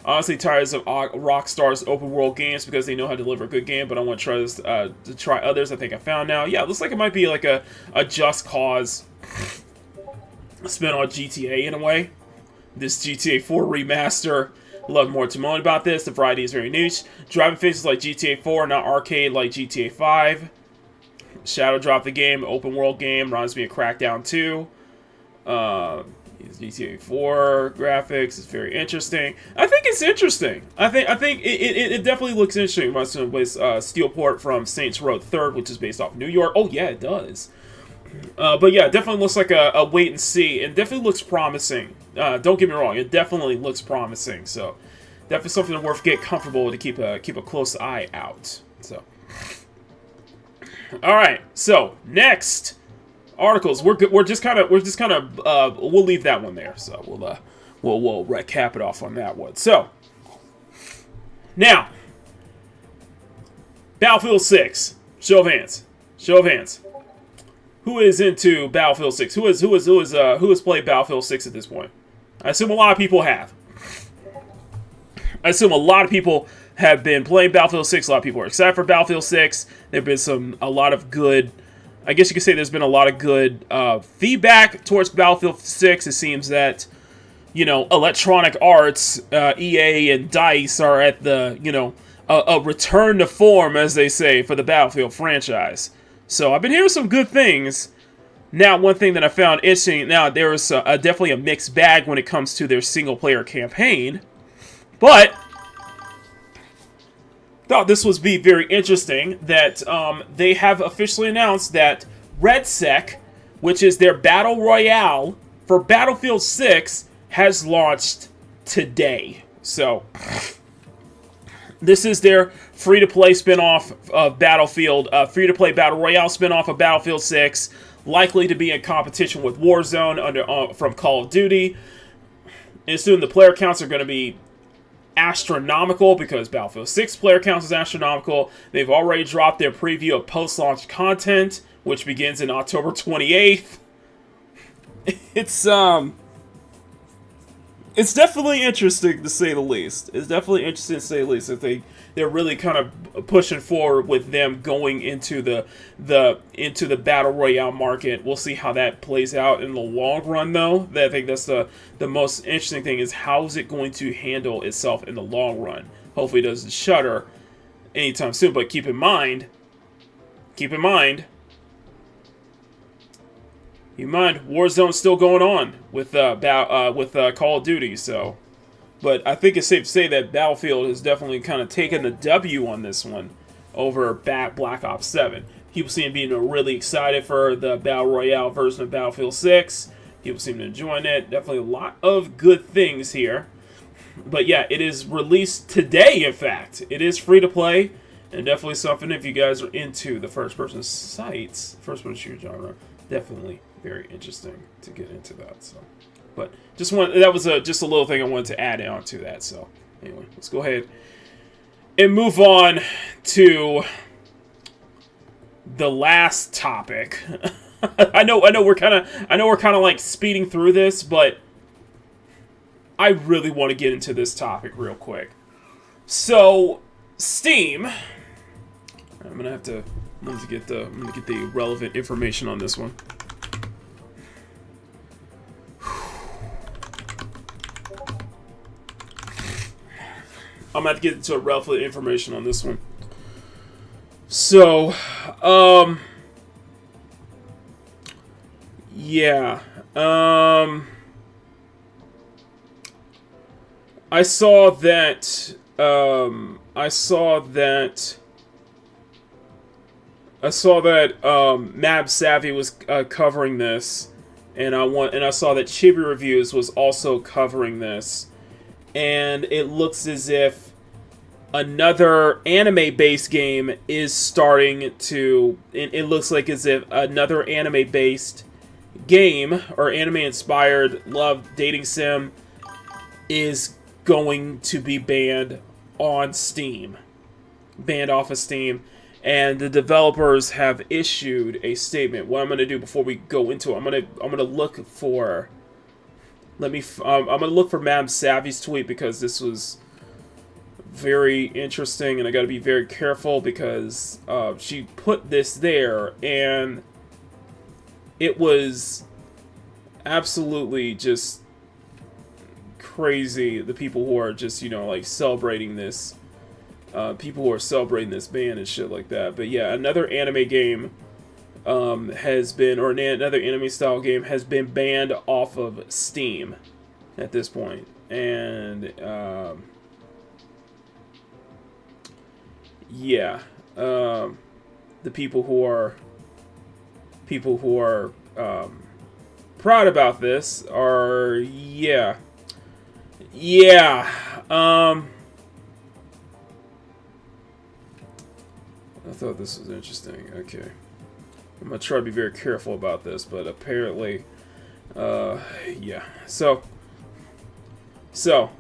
Honestly, tired of Rockstar's open world games because they know how to deliver a good game, but I want to try others. I think I found now. Yeah, it looks like it might be like a Just Cause spin on GTA in a way. This GTA 4 remaster. Love more to moan about this. The variety is very niche. Driving faces like GTA 4, not arcade like GTA 5. Shadow Drop the game, open world game. Reminds me of Crackdown 2. GTA 4 graphics is very interesting. I think it's interesting. I think it definitely looks interesting. With Steelport from Saints Row 3rd, which is based off New York. Oh yeah, it does. But yeah, it definitely looks like a wait and see, and definitely looks promising. Don't get me wrong, it definitely looks promising. So definitely something worth getting comfortable with to keep a close eye out. So, all right. So next articles, we're just kind of we'll leave that one there. So we'll recap it off on that one. So now, Battlefield 6. Show of hands. Who is into Battlefield 6? Who has played Battlefield 6 at this point? I assume a lot of people have. I assume a lot of people have been playing Battlefield 6. A lot of people are excited for Battlefield 6. There's been a lot of good. I guess you could say there's been a lot of good feedback towards Battlefield 6. It seems that, Electronic Arts, EA, and DICE are at the, a return to form, as they say, for the Battlefield franchise. So I've been hearing some good things. Now, one thing that I found interesting, now there is definitely a mixed bag when it comes to their single-player campaign. But thought this would be very interesting that they have officially announced that RedSec, which is their battle royale for Battlefield 6, has launched today. So this is their free-to-play spin-off of Battlefield, free-to-play Battle Royale spin-off of Battlefield 6, likely to be in competition with Warzone from Call of Duty. And soon the player counts are going to be astronomical because Battlefield 6 player counts is astronomical. They've already dropped their preview of post-launch content, which begins in October 28th. It's definitely interesting to say the least. That they're really kind of pushing forward with them going into the battle royale market. We'll see how that plays out in the long run, though. I think that's the most interesting thing is how is it going to handle itself in the long run. hopefully it doesn't shutter anytime soon. But keep in mind, Warzone's still going on with Call of Duty. So, but I think it's safe to say that Battlefield has definitely kind of taken the W on this one over Black Ops 7. People seem to be really excited for the Battle Royale version of Battlefield 6. People seem to enjoy it. Definitely a lot of good things here. But yeah, it is released today, in fact. It is free to play. And definitely something if you guys are into the first-person sites, first-person shooter genre. Definitely very interesting to get into that. So, but that was just a little thing I wanted to add on to that. So anyway, let's go ahead and move on to the last topic. I know we're kind of like speeding through this, but I really want to get into this topic real quick. So, Steam. I'm gonna get the relevant information on this one. I'm gonna have to get into relevant information on this one. So, yeah. I saw that Mab Savvy was covering this, and I saw that Chibi Reviews was also covering this, and it looks as if another anime-based game is starting to. It looks like as if another anime-based game or anime-inspired love dating sim is going to be banned on Steam, banned off of Steam, and the developers have issued a statement. What I'm going to do before we go into it, I'm going to look for. I'm going to look for Mab Savvy's tweet because this was very interesting, and I got to be very careful because she put this there, and it was absolutely just crazy. The people who are just, like celebrating this, people who are celebrating this ban and shit like that. But yeah, another anime game another anime style game has been banned off of Steam at this point. And yeah, the people who are proud about this are I thought this was interesting. Okay, I'm gonna try to be very careful about this, but apparently, yeah. So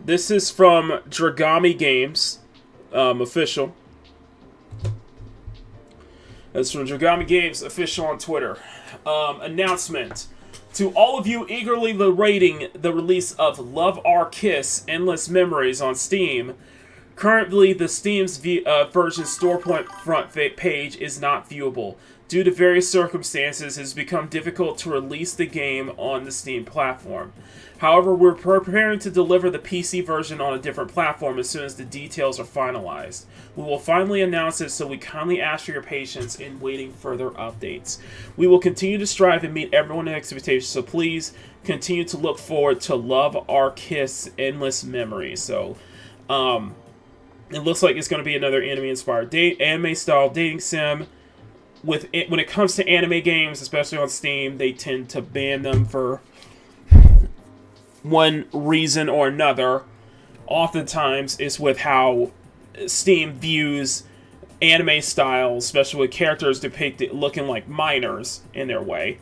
this is from Dragami Games, official. That's from Dragami Games official on Twitter. Announcement. To all of you eagerly awaiting the release of Love Our Kiss Endless Memories on Steam, currently the Steam's version storefront front page is not viewable. Due to various circumstances, it has become difficult to release the game on the Steam platform. However, we're preparing to deliver the PC version on a different platform as soon as the details are finalized. We will finally announce it, so we kindly ask for your patience in waiting further updates. We will continue to strive and meet everyone's expectations, so please continue to look forward to Love Our Kiss Endless Memories. So, it looks like it's going to be another anime-inspired anime-style dating sim. When it comes to anime games, especially on Steam, they tend to ban them for one reason or another. Oftentimes, it's with how Steam views anime styles, especially with characters depicted looking like minors in their way.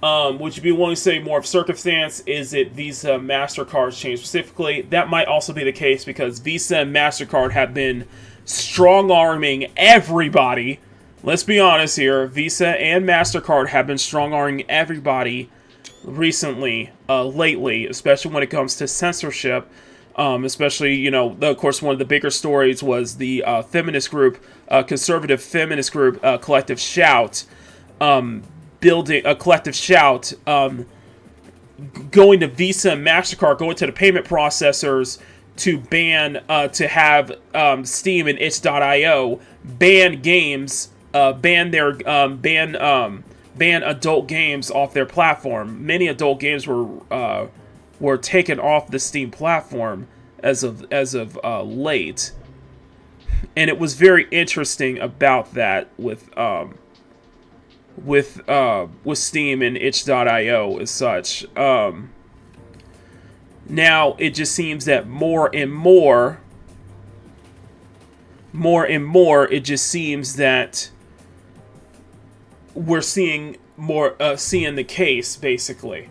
Would you be willing to say more of circumstance? Is it Visa, MasterCard's changed specifically? That might also be the case because Visa and MasterCard have been strong-arming everybody. Let's be honest here. Visa and MasterCard have been strong-arming everybody recently, lately, especially when it comes to censorship. Especially, of course, one of the bigger stories was the feminist group, conservative feminist group, Collective Shout, building a Collective Shout, going to Visa and MasterCard, going to the payment processors to ban to have Steam and itch.io ban games, ban adult games off their platform. Many adult games were taken off the Steam platform as of late, and it was very interesting about that with Steam and itch.io as such. Now it just seems that more and more, it just seems that we're seeing more, seeing the case basically.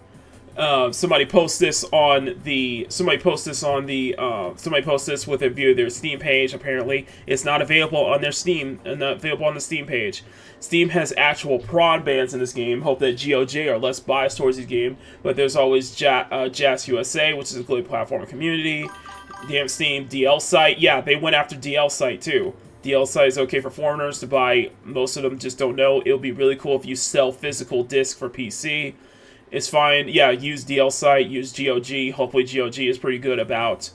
Somebody posts this with a view of their Steam page. Apparently, it's not available on their Steam, not available on the Steam page. Steam has actual prawn bans in this game. Hope that GOG are less biased towards this game, but there's always Jazz USA, which is a global platform and community. Damn Steam, DL site. Yeah, they went after DL site too. DL site is okay for foreigners to buy. Most of them just don't know. It'll be really cool if you sell physical disc for PC. It's fine. Yeah, use DL site, use GOG. Hopefully GOG is pretty good about,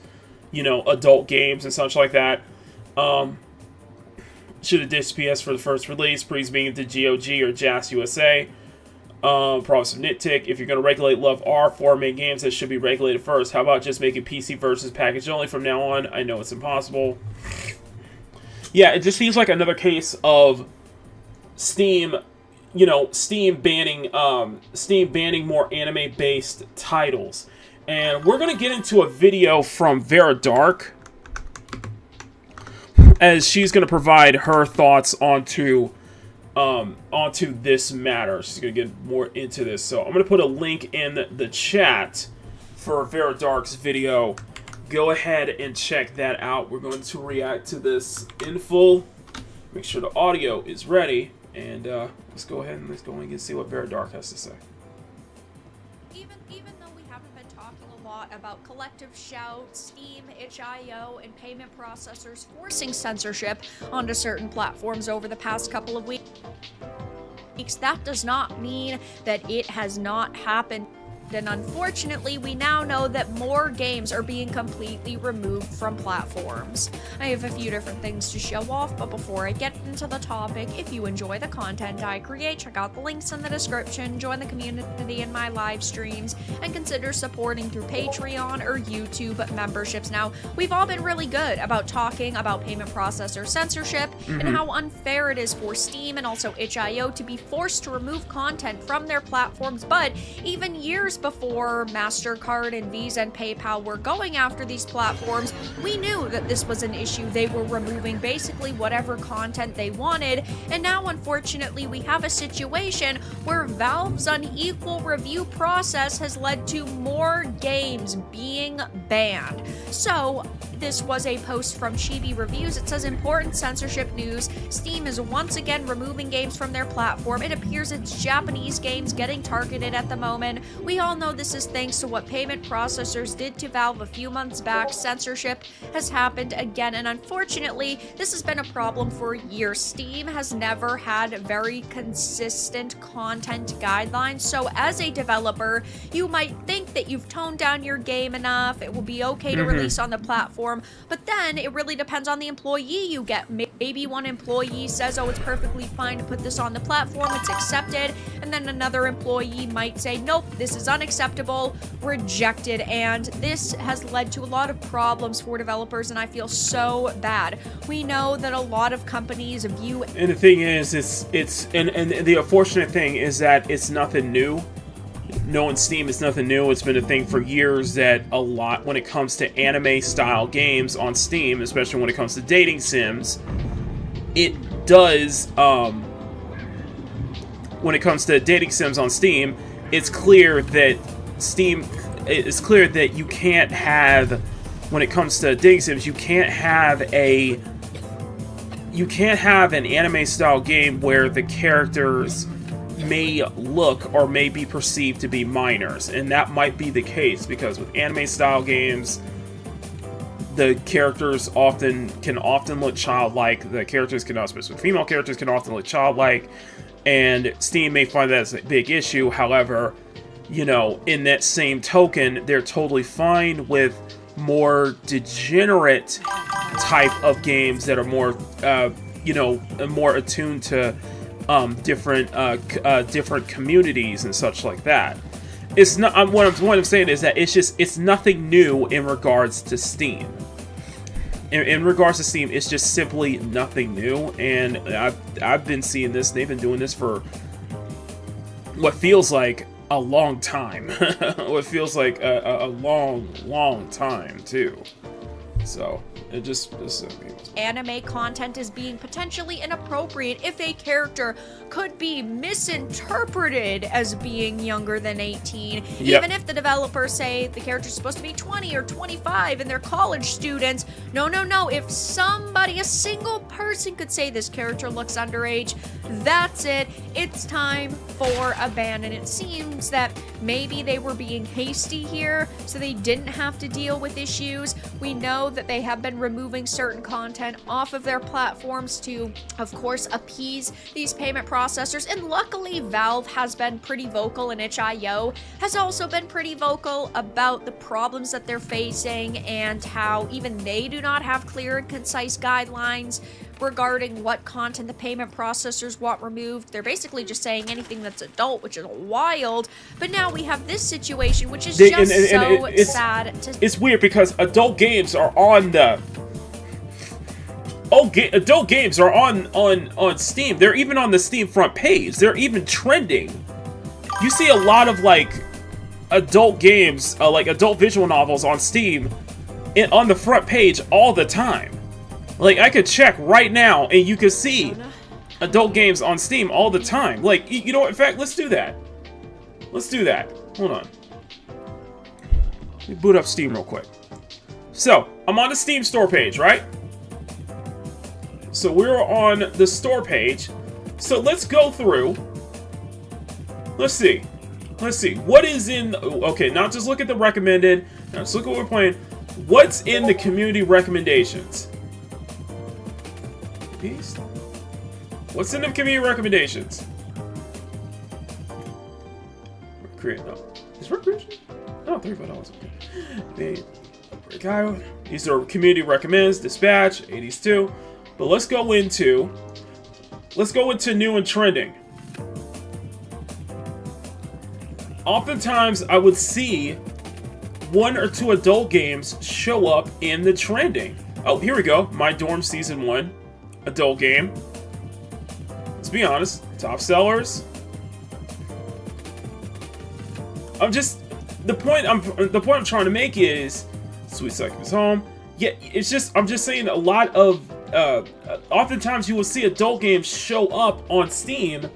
adult games and such like that. Should have ditched PS for the first release. Please being into GOG or Jazz USA. Probably some nitpick. If you're going to regulate Love R format games, that should be regulated first. How about just making PC versus package only from now on? I know it's impossible. Yeah, it just seems like another case of Steam banning more anime-based titles. And we're going to get into a video from Vera Dark, as she's going to provide her thoughts onto this matter. She's going to get more into this. So I'm going to put a link in the chat for Vera Dark's video. Go ahead and check that out. We're going to react to this in full. Make sure the audio is ready. And let's go ahead and see what Vera Dark has to say. Even though we haven't been talking a lot about collective shout, Steam, itch.io, and payment processors forcing censorship onto certain platforms over the past couple of weeks, that does not mean that it has not happened. And unfortunately, we now know that more games are being completely removed from platforms. I have a few different things to show off, but before I get into the topic, if you enjoy the content I create, check out the links in the description, join the community in my live streams, and consider supporting through Patreon or YouTube memberships. Now, we've all been really good about talking about payment processor censorship and how unfair it is for Steam and also itch.io to be forced to remove content from their platforms, but even years before MasterCard and Visa and PayPal were going after these platforms, we knew that this was an issue. They were removing basically whatever content they wanted, and now unfortunately we have a situation where Valve's unequal review process has led to more games being banned. So this was a post from Chibi Reviews. It says, important censorship news. Steam is once again removing games from their platform. It appears it's Japanese games getting targeted at the moment. We all know this is thanks to what payment processors did to Valve a few months back. Censorship has happened again, and unfortunately, this has been a problem for years. Steam has never had very consistent content guidelines, so as a developer, you might think that you've toned down your game enough, it will be okay to release on the platform, but then it really depends on the employee you get. Maybe one employee says, oh, it's perfectly fine to put this on the platform, it's accepted, and then another employee might say, nope, this is unacceptable, rejected, and this has led to a lot of problems for developers, and I feel so bad. We know that a lot of companies view... And the thing is, and the unfortunate thing is that it's nothing new. Knowing Steam is nothing new. It's been a thing for years that a lot, when it comes to anime-style games on Steam, especially when it comes to dating sims, it does, when it comes to dating sims on Steam, it's clear that you can't have, when it comes to dating sims, you can't have an anime-style game where the characters may look or may be perceived to be minors, and that might be the case because with anime-style games, the characters can often look childlike. The characters can, especially female characters, can often look childlike, and Steam may find that as a big issue. However, in that same token, they're totally fine with more degenerate type of games that are more, you know, more attuned to different communities and such like that. It's not what I'm saying is that it's nothing new in regards to Steam. In regards to Steam, it's just simply nothing new, and I've been seeing this. They've been doing this for what feels like a long time. What feels like a long time too. So it just anime content is being potentially inappropriate if a character could be misinterpreted as being younger than 18, even if the developers say the character's supposed to be 20 or 25 and they're college students. No, if somebody, a single person could say this character looks underage, that's it. It's time for a ban, and it seems that maybe they were being hasty here so they didn't have to deal with issues. We know that they have been removing certain content off of their platforms to, of course, appease these payment processors, and luckily Valve has been pretty vocal, and itch.io has also been pretty vocal about the problems that they're facing and how even they do not have clear and concise guidelines regarding what content the payment processors want removed. They're basically just saying anything that's adult, which is wild. But now we have this situation, which is sad. It's weird because adult games are on the adult games are on Steam. They're even on the Steam front page. They're even trending. You see a lot of like adult games, like adult visual novels on Steam, on the front page all the time. Like, I could check right now, and you can see adult games on Steam all the time. Like, you know what? In fact, let's do that. Let's do that. Hold on. Let me boot up Steam real quick. So, I'm on the Steam store page, right? So, we're on the store page. So, let's go through. Let's see. Let's see. What is in... Okay, not just look at the recommended. Now, let's look at what we're playing. What's in the community recommendations? What's in the community recommendations? Is recreation? Oh, $35. Okay. These are community recommends, dispatch, 80s too. But let's go into new and trending. Oftentimes, I would see 1 or 2 adult games show up in the trending. Oh, here we go. My Dorm Season 1. Adult game. Let's be honest, top sellers. The point I'm trying to make is Sweet Psychic is home. Yeah, I'm just saying a lot of oftentimes you will see adult games show up on Steam,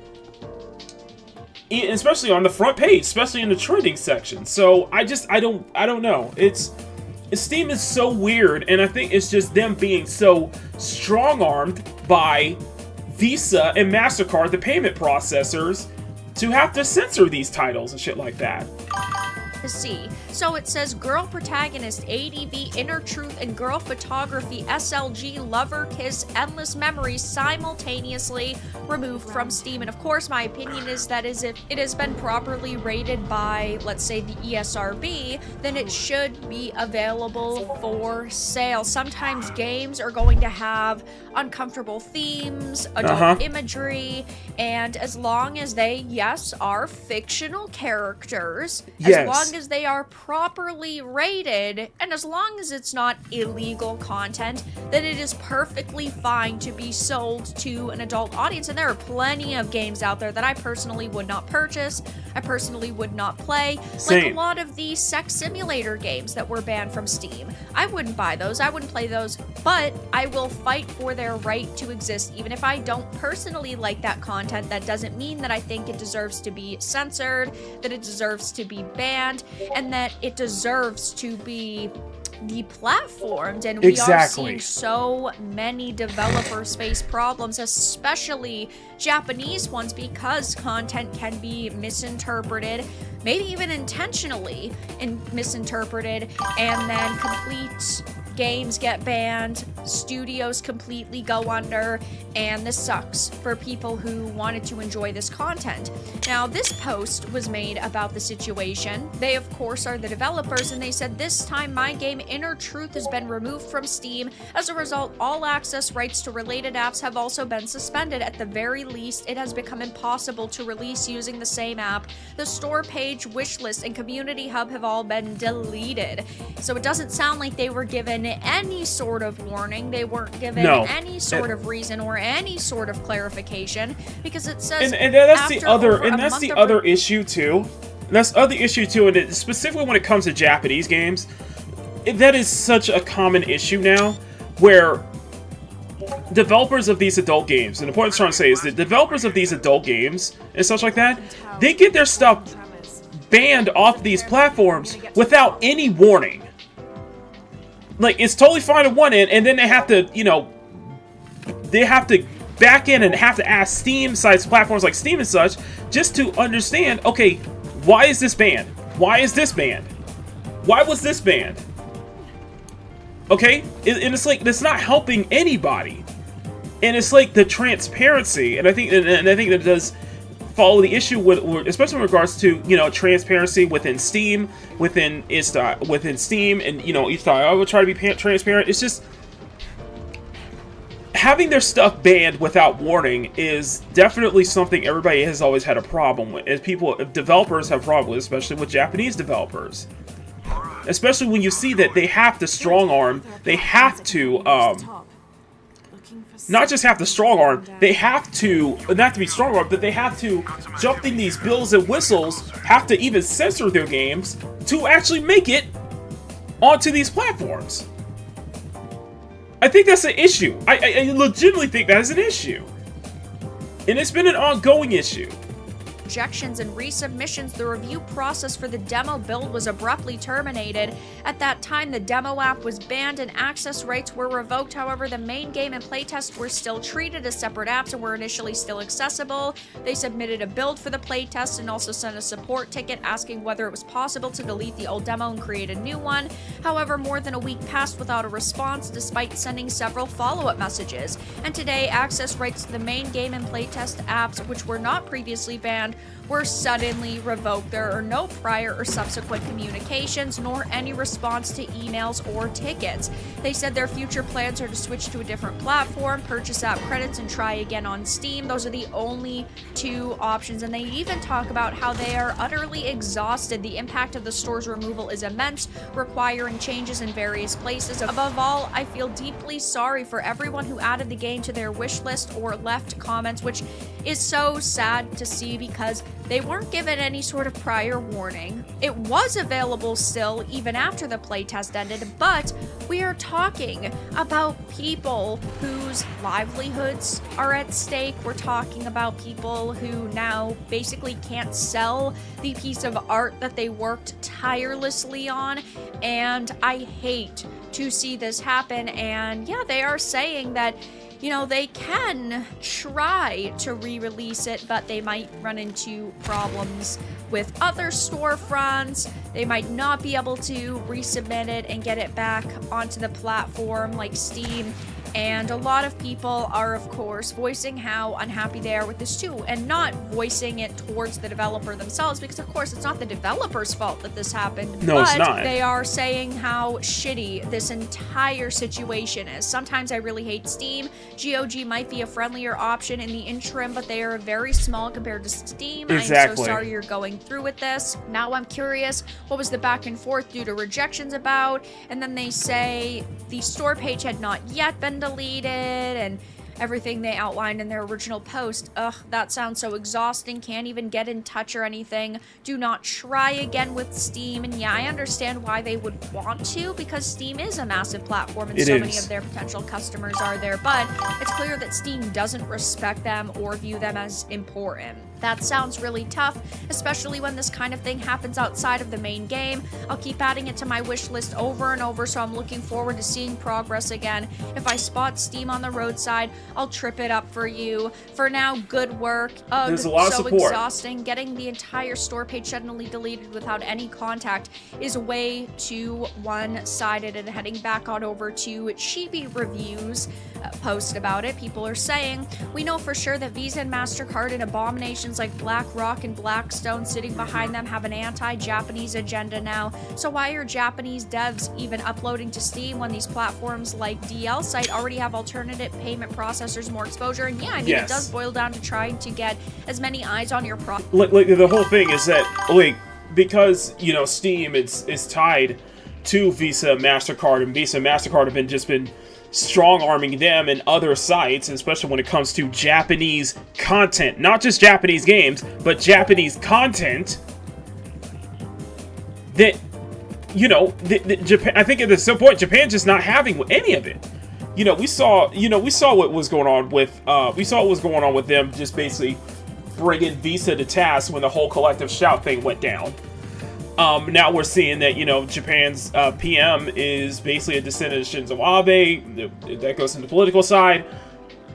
especially on the front page, especially in the trending section. So I don't know. Steam is so weird, and I think it's just them being so strong-armed by Visa and MasterCard, the payment processors, to have to censor these titles and shit like that. To see. So it says girl protagonist, ADV, Inner Truth, and girl photography, SLG, Lover Kiss, Endless Memories simultaneously removed from Steam. And of course, my opinion is that if it has been properly rated by, let's say, the ESRB, then it should be available for sale. Sometimes games are going to have uncomfortable themes, adult imagery, and as long as they, yes, are fictional characters, as long as they are properly rated, and as long as it's not illegal content, then it is perfectly fine to be sold to an adult audience. And there are plenty of games out there that I personally would not purchase, I personally would not play. Same. Like a lot of the sex simulator games that were banned from Steam. I wouldn't buy those, I wouldn't play those, but I will fight for their right to exist. Even if I don't personally like that content, that doesn't mean that I think it deserves to be censored, that it deserves to be banned, and that it deserves to be deplatformed. And we are seeing so many developers face problems, especially Japanese ones, because content can be misinterpreted, maybe even intentionally misinterpreted, and then complete games get banned, studios completely go under, and this sucks for people who wanted to enjoy this content. Now, this post was made about the situation. They, of course, are the developers, and they said, "This time, my game Inner Truth has been removed from Steam. As a result, all access rights to related apps have also been suspended. At the very least, it has become impossible to release using the same app. The store page, wishlist, and community hub have all been deleted." So it doesn't sound like they were given any sort of warning. They weren't given any sort of reason or any sort of clarification, because it says and that's the other issue too. That's the other issue too, and specifically when it comes to Japanese games, that is such a common issue now, where developers of these adult games, and the point I'm trying to say is that developers of these adult games and such like that, they get their stuff banned off these platforms without any warning. Like, it's totally fine on one end, and then they have to, they have to back in and have to ask Steam sites, platforms like Steam and such, just to understand, okay, why is this banned? Why is this banned? Why was this banned? Okay? And it's like, that's not helping anybody. And it's like the transparency, and I think that does follow the issue with, especially in regards to, transparency within Steam, within Steam, and each time I would try to be transparent. It's just having their stuff banned without warning is definitely something everybody has always had a problem with. Developers have problems with, especially with Japanese developers. Especially when you see that they have to strong arm, they have to not just have to strong arm, they have to, not to be strong arm, but they have to jump in these bills and whistles, have to even censor their games to actually make it onto these platforms. I think that's an issue. I legitimately think that is an issue. And it's been an ongoing issue. Rejections and resubmissions, the review process for the demo build was abruptly terminated. At that time, the demo app was banned and access rights were revoked. However, the main game and playtest were still treated as separate apps and were initially still accessible. They submitted a build for the playtest and also sent a support ticket asking whether it was possible to delete the old demo and create a new one. However, more than a week passed without a response despite sending several follow-up messages. And today, access rights to the main game and playtest apps, which were not previously banned, were suddenly revoked. There are no prior or subsequent communications, nor any response to emails or tickets. They said their future plans are to switch to a different platform, purchase app credits, and try again on Steam. Those are the only two options, and they even talk about how they are utterly exhausted. The impact of the store's removal is immense, requiring changes in various places. Above all, I feel deeply sorry for everyone who added the game to their wish list or left comments, which is so sad to see because they weren't given any sort of prior warning. It was available still even after the playtest ended, but we are talking about people whose livelihoods are at stake. We're talking about people who now basically can't sell the piece of art that they worked tirelessly on, and I hate to see this happen. And yeah, they are saying that they can try to re-release it, but they might run into problems with other storefronts. They might not be able to resubmit it and get it back onto the platform like Steam. And a lot of people are, of course, voicing how unhappy they are with this too, and not voicing it towards the developer themselves, because of course it's not the developer's fault that this happened. No, but it's not. They are saying how shitty this entire situation is. Sometimes I really hate Steam. GOG might be a friendlier option in the interim, but they are very small compared to Steam. Exactly. I'm so sorry you're going through with this. Now I'm curious, what was the back and forth due to rejections about? And then they say the store page had not yet been deleted, and everything they outlined in their original post. Ugh, that sounds so exhausting. Can't even get in touch or anything. Do not try again with Steam. And yeah, I understand why they would want to, because Steam is a massive platform and many of their potential customers are there. But it's clear that Steam doesn't respect them or view them as important. That sounds really tough, especially when this kind of thing happens outside of the main game. I'll keep adding it to my wish list over and over, so I'm looking forward to seeing progress again. If I spot Steam on the roadside, I'll trip it up for you. For now, good work. There's a lot of support. Exhausting. Getting the entire store page suddenly deleted without any contact is way too one-sided. And heading back on over to Chibi Reviews post about it, people are saying, we know for sure that Visa and MasterCard and abominations like BlackRock and Blackstone sitting behind them have an anti-Japanese agenda now. So why are Japanese devs even uploading to Steam when these platforms like DL Site already have alternative payment processors, more exposure? And yeah, I mean, It does boil down to trying to get as many eyes on your product. Like the whole thing is that, like, because, you know, Steam is tied to Visa, MasterCard, and Visa and MasterCard have been strong-arming them and other sites, especially when it comes to Japanese content. Not just Japanese games, but Japanese content that, you know, Japan, I think at some point, Japan's just not having any of it. You know, we saw what was going on with them just basically bringing Visa to task when the whole collective shout thing went down. Now we're seeing that, you know, Japan's PM is basically a descendant of Shinzo Abe. That goes into the political side.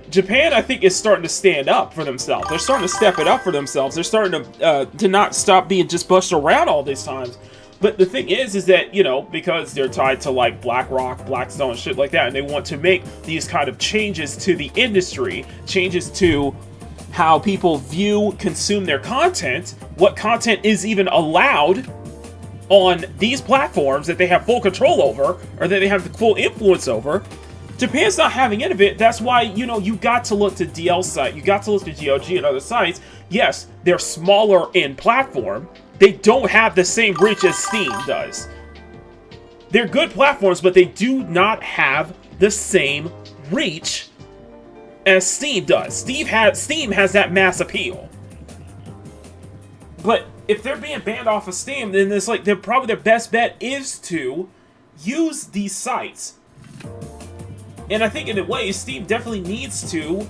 Japan, I think, is starting to stand up for themselves. They're starting to step it up for themselves. They're starting to not stop being just pushed around all these times. But the thing is that, you know, because they're tied to, like, BlackRock, Blackstone, and shit like that, and they want to make these kind of changes to the industry, changes to how people view, consume their content, what content is even allowed on these platforms that they have full control over, or that they have the full influence over. Japan's not having any of it. That's why, you know, you got to look to DL Site, you got to look to GOG and other sites. Yes, they're smaller in platform. They don't have the same reach as Steam does. They're good platforms, but they do not have the same reach as Steam does. Steam has that mass appeal. But if they're being banned off of Steam, then it's like probably their best bet is to use these sites. And I think in a way, Steam definitely needs to.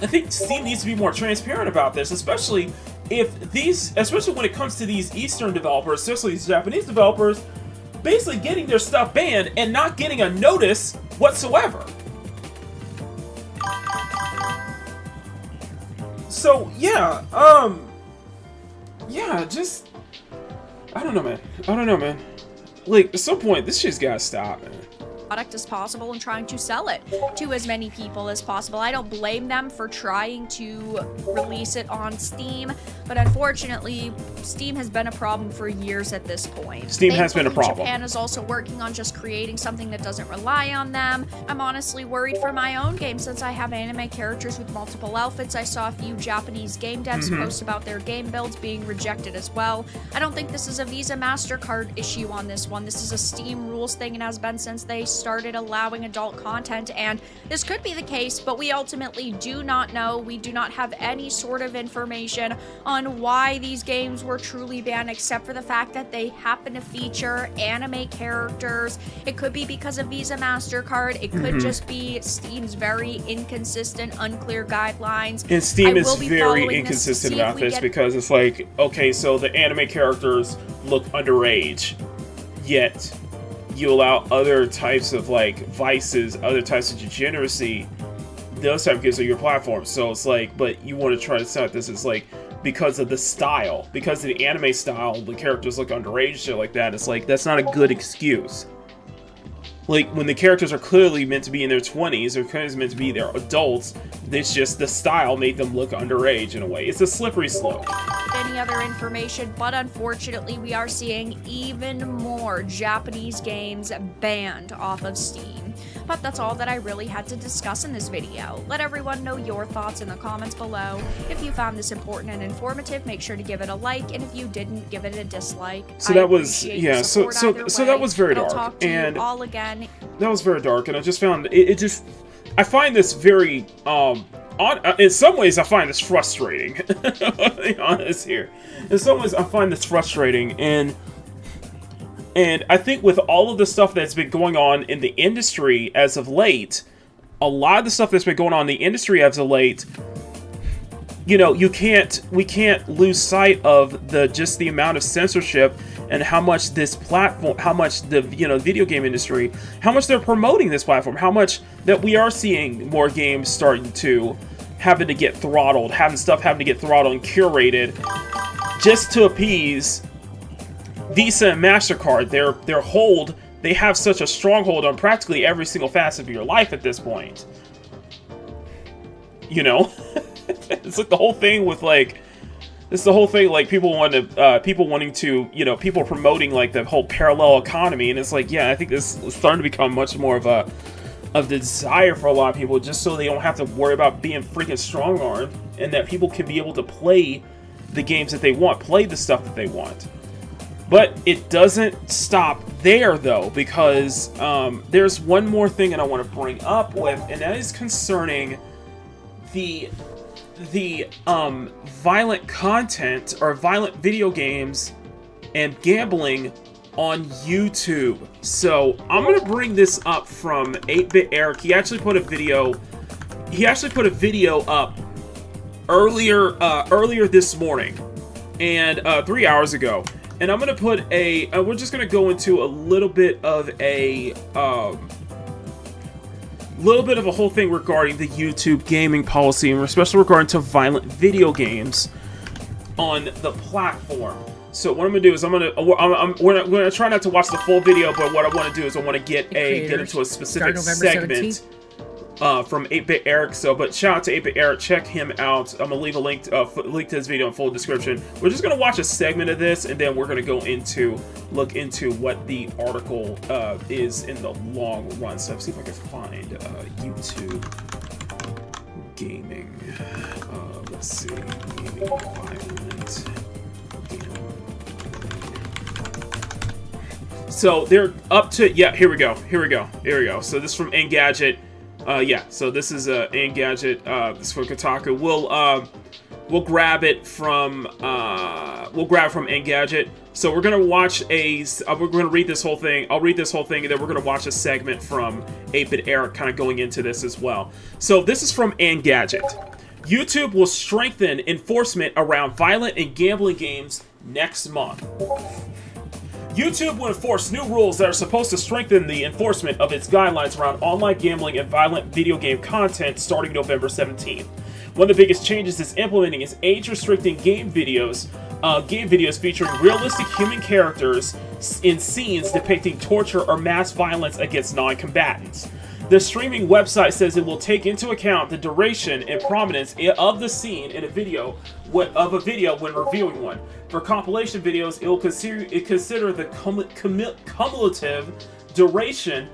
I think Steam needs to be more transparent about this, especially when it comes to these Eastern developers, especially these Japanese developers, basically getting their stuff banned and not getting a notice whatsoever. So yeah, just I don't know, man. Like, at some point, this shit's gotta stop, man. Product as possible and trying to sell it to as many people as possible. I don't blame them for trying to release it on Steam, but unfortunately, Steam has been a problem for years at this point. Steam has been a problem. Japan is also working on just creating something that doesn't rely on them. I'm honestly worried for my own game since I have anime characters with multiple outfits. I saw a few Japanese game devs post about their game builds being rejected as well. I don't think this is a Visa MasterCard issue on this one. This is a Steam rules thing and has been since they started allowing adult content, and this could be the case, but we ultimately do not know. We do not have any sort of information on why these games were truly banned, except for the fact that they happen to feature anime characters. It could be because of Visa MasterCard. It could just be Steam's very inconsistent, unclear guidelines. And Steam is very inconsistent about this because it's like, okay, so the anime characters look underage, yet you allow other types of, like, vices, other types of degeneracy, those type of games on your platform. So it's like, but you want to try to set this as, like, because of the style, because of the anime style, the characters look underage, shit like that. It's like, that's not a good excuse. Like, when the characters are clearly meant to be in their 20s, or clearly meant to be their adults, it's just the style made them look underage in a way. It's a slippery slope. Any other information, but unfortunately we are seeing even more Japanese games banned off of Steam. But that's all that I really had to discuss in this video. Let everyone know your thoughts in the comments below. If you found this important and informative, make sure to give it a like, and if you didn't, give it a dislike. So that was, yeah, so that was very dark. I'll talk to you all again. That was very dark, and I just found I find this very in some ways I find this frustrating. I'll be honest here. In some ways I find this frustrating, and I think with all of the stuff that's been going on in the industry as of late, a lot of the stuff that's been going on in the industry as of late, we can't lose sight of the amount of censorship and how much this platform, how much the video game industry, how much they're promoting this platform, how much that we are seeing more games starting to having to get throttled, having to get throttled and curated just to appease Visa and MasterCard. They have such a stronghold on practically every single facet of your life at this point. It's like the whole thing with people wanting to, people promoting like the whole parallel economy, and it's like, yeah, I think this is starting to become much more of the desire for a lot of people, just so they don't have to worry about being freaking strong-armed, and that people can be able to play the games that they want, play the stuff that they want. But it doesn't stop there, though, because there's one more thing that I want to bring up with, and that is concerning the violent content or violent video games and gambling on YouTube. So I'm gonna bring this up from 8-Bit Eric. He actually put a video up earlier this morning, and 3 hours ago. And I'm gonna put we're just gonna go into a little bit of a whole thing regarding the YouTube gaming policy, and especially regarding to violent video games on the platform. So what I'm gonna do is we're gonna try not to watch the full video, but what I want to do is I want to get into a specific segment from 8-Bit Eric. So, but shout out to 8-Bit Eric, check him out. I'm gonna leave a link to his video in full description. We're just gonna watch a segment of this, and then we're gonna go look into what the article is in the long run. So let's see if I can find YouTube gaming. Let's see, gaming violent. So they're up to, yeah, here we go. So this is from Engadget. So this is Engadget. This is for Kotaku. We'll grab it from Engadget. So we're gonna watch we're gonna read this whole thing. I'll read this whole thing, and then we're gonna watch a segment from 8-Bit Eric, kind of going into this as well. So this is from Engadget. YouTube will strengthen enforcement around violent and gambling games next month. YouTube will enforce new rules that are supposed to strengthen the enforcement of its guidelines around online gambling and violent video game content starting November 17th. One of the biggest changes it's implementing is age-restricting game videos featuring realistic human characters in scenes depicting torture or mass violence against non-combatants. The streaming website says it will take into account the duration and prominence of the scene in a video when reviewing one. For compilation videos, it will consider the cumulative duration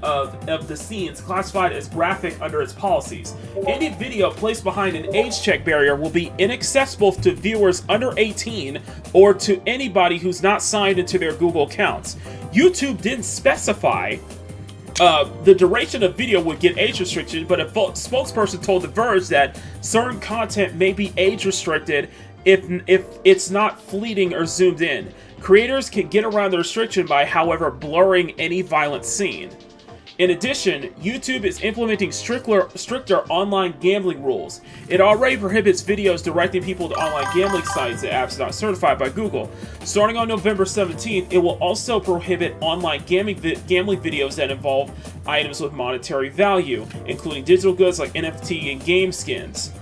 of the scenes classified as graphic under its policies. Any video placed behind an age check barrier will be inaccessible to viewers under 18 or to anybody who's not signed into their Google accounts. YouTube didn't specify the duration of video would get age restriction, but a spokesperson told The Verge that certain content may be age restricted if it's not fleeting or zoomed in. Creators can get around the restriction by, however, blurring any violent scene. In addition, YouTube is implementing stricter online gambling rules. It already prohibits videos directing people to online gambling sites and apps not certified by Google. Starting on November 17th, it will also prohibit online gambling videos that involve items with monetary value, including digital goods like NFT and game skins.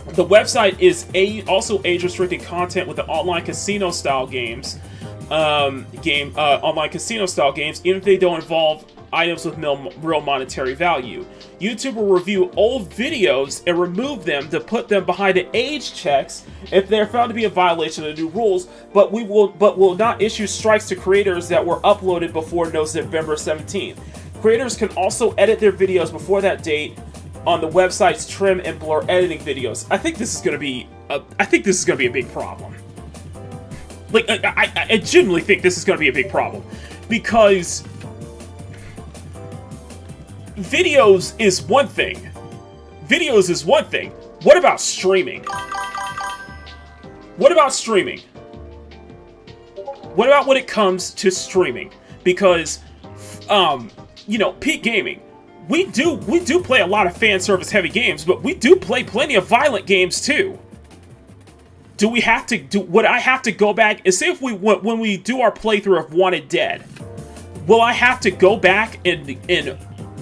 The website is also age-restricting content with the online casino-style games, even if they don't involve items with real monetary value. YouTube will review old videos and remove them to put them behind the age checks if they're found to be a violation of the new rules, but will not issue strikes to creators that were uploaded before November 17th. Creators can also edit their videos before that date on the website's trim and blur editing videos. I think this is going to be a big problem. Like, I genuinely think this is going to be a big problem, because videos is one thing. What about streaming? What about when it comes to streaming? Because, Peak Gaming, we do play a lot of fan service heavy games, but we do play plenty of violent games too. Do we have to would I have to go back and say if when we do our playthrough of Wanted Dead, will I have to go back and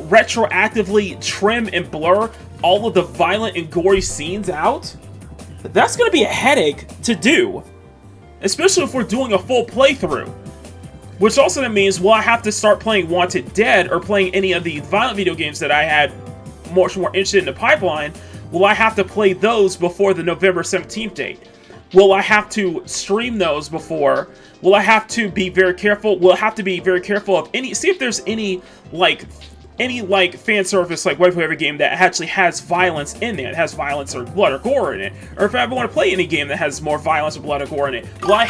retroactively trim and blur all of the violent and gory scenes out? That's going to be a headache to do, especially if we're doing a full playthrough. Which also then means, will I have to start playing Wanted Dead or playing any of the violent video games that I had much more interested in the pipeline? Will I have to play those before the November 17th date? Will I have to stream those before? Will I have to be very careful? Will I have to be very careful of see if there's any fan service, like waifu every game that actually has violence in there. It has violence or blood or gore in it. Or if I ever want to play any game that has more violence or blood or gore in it, will I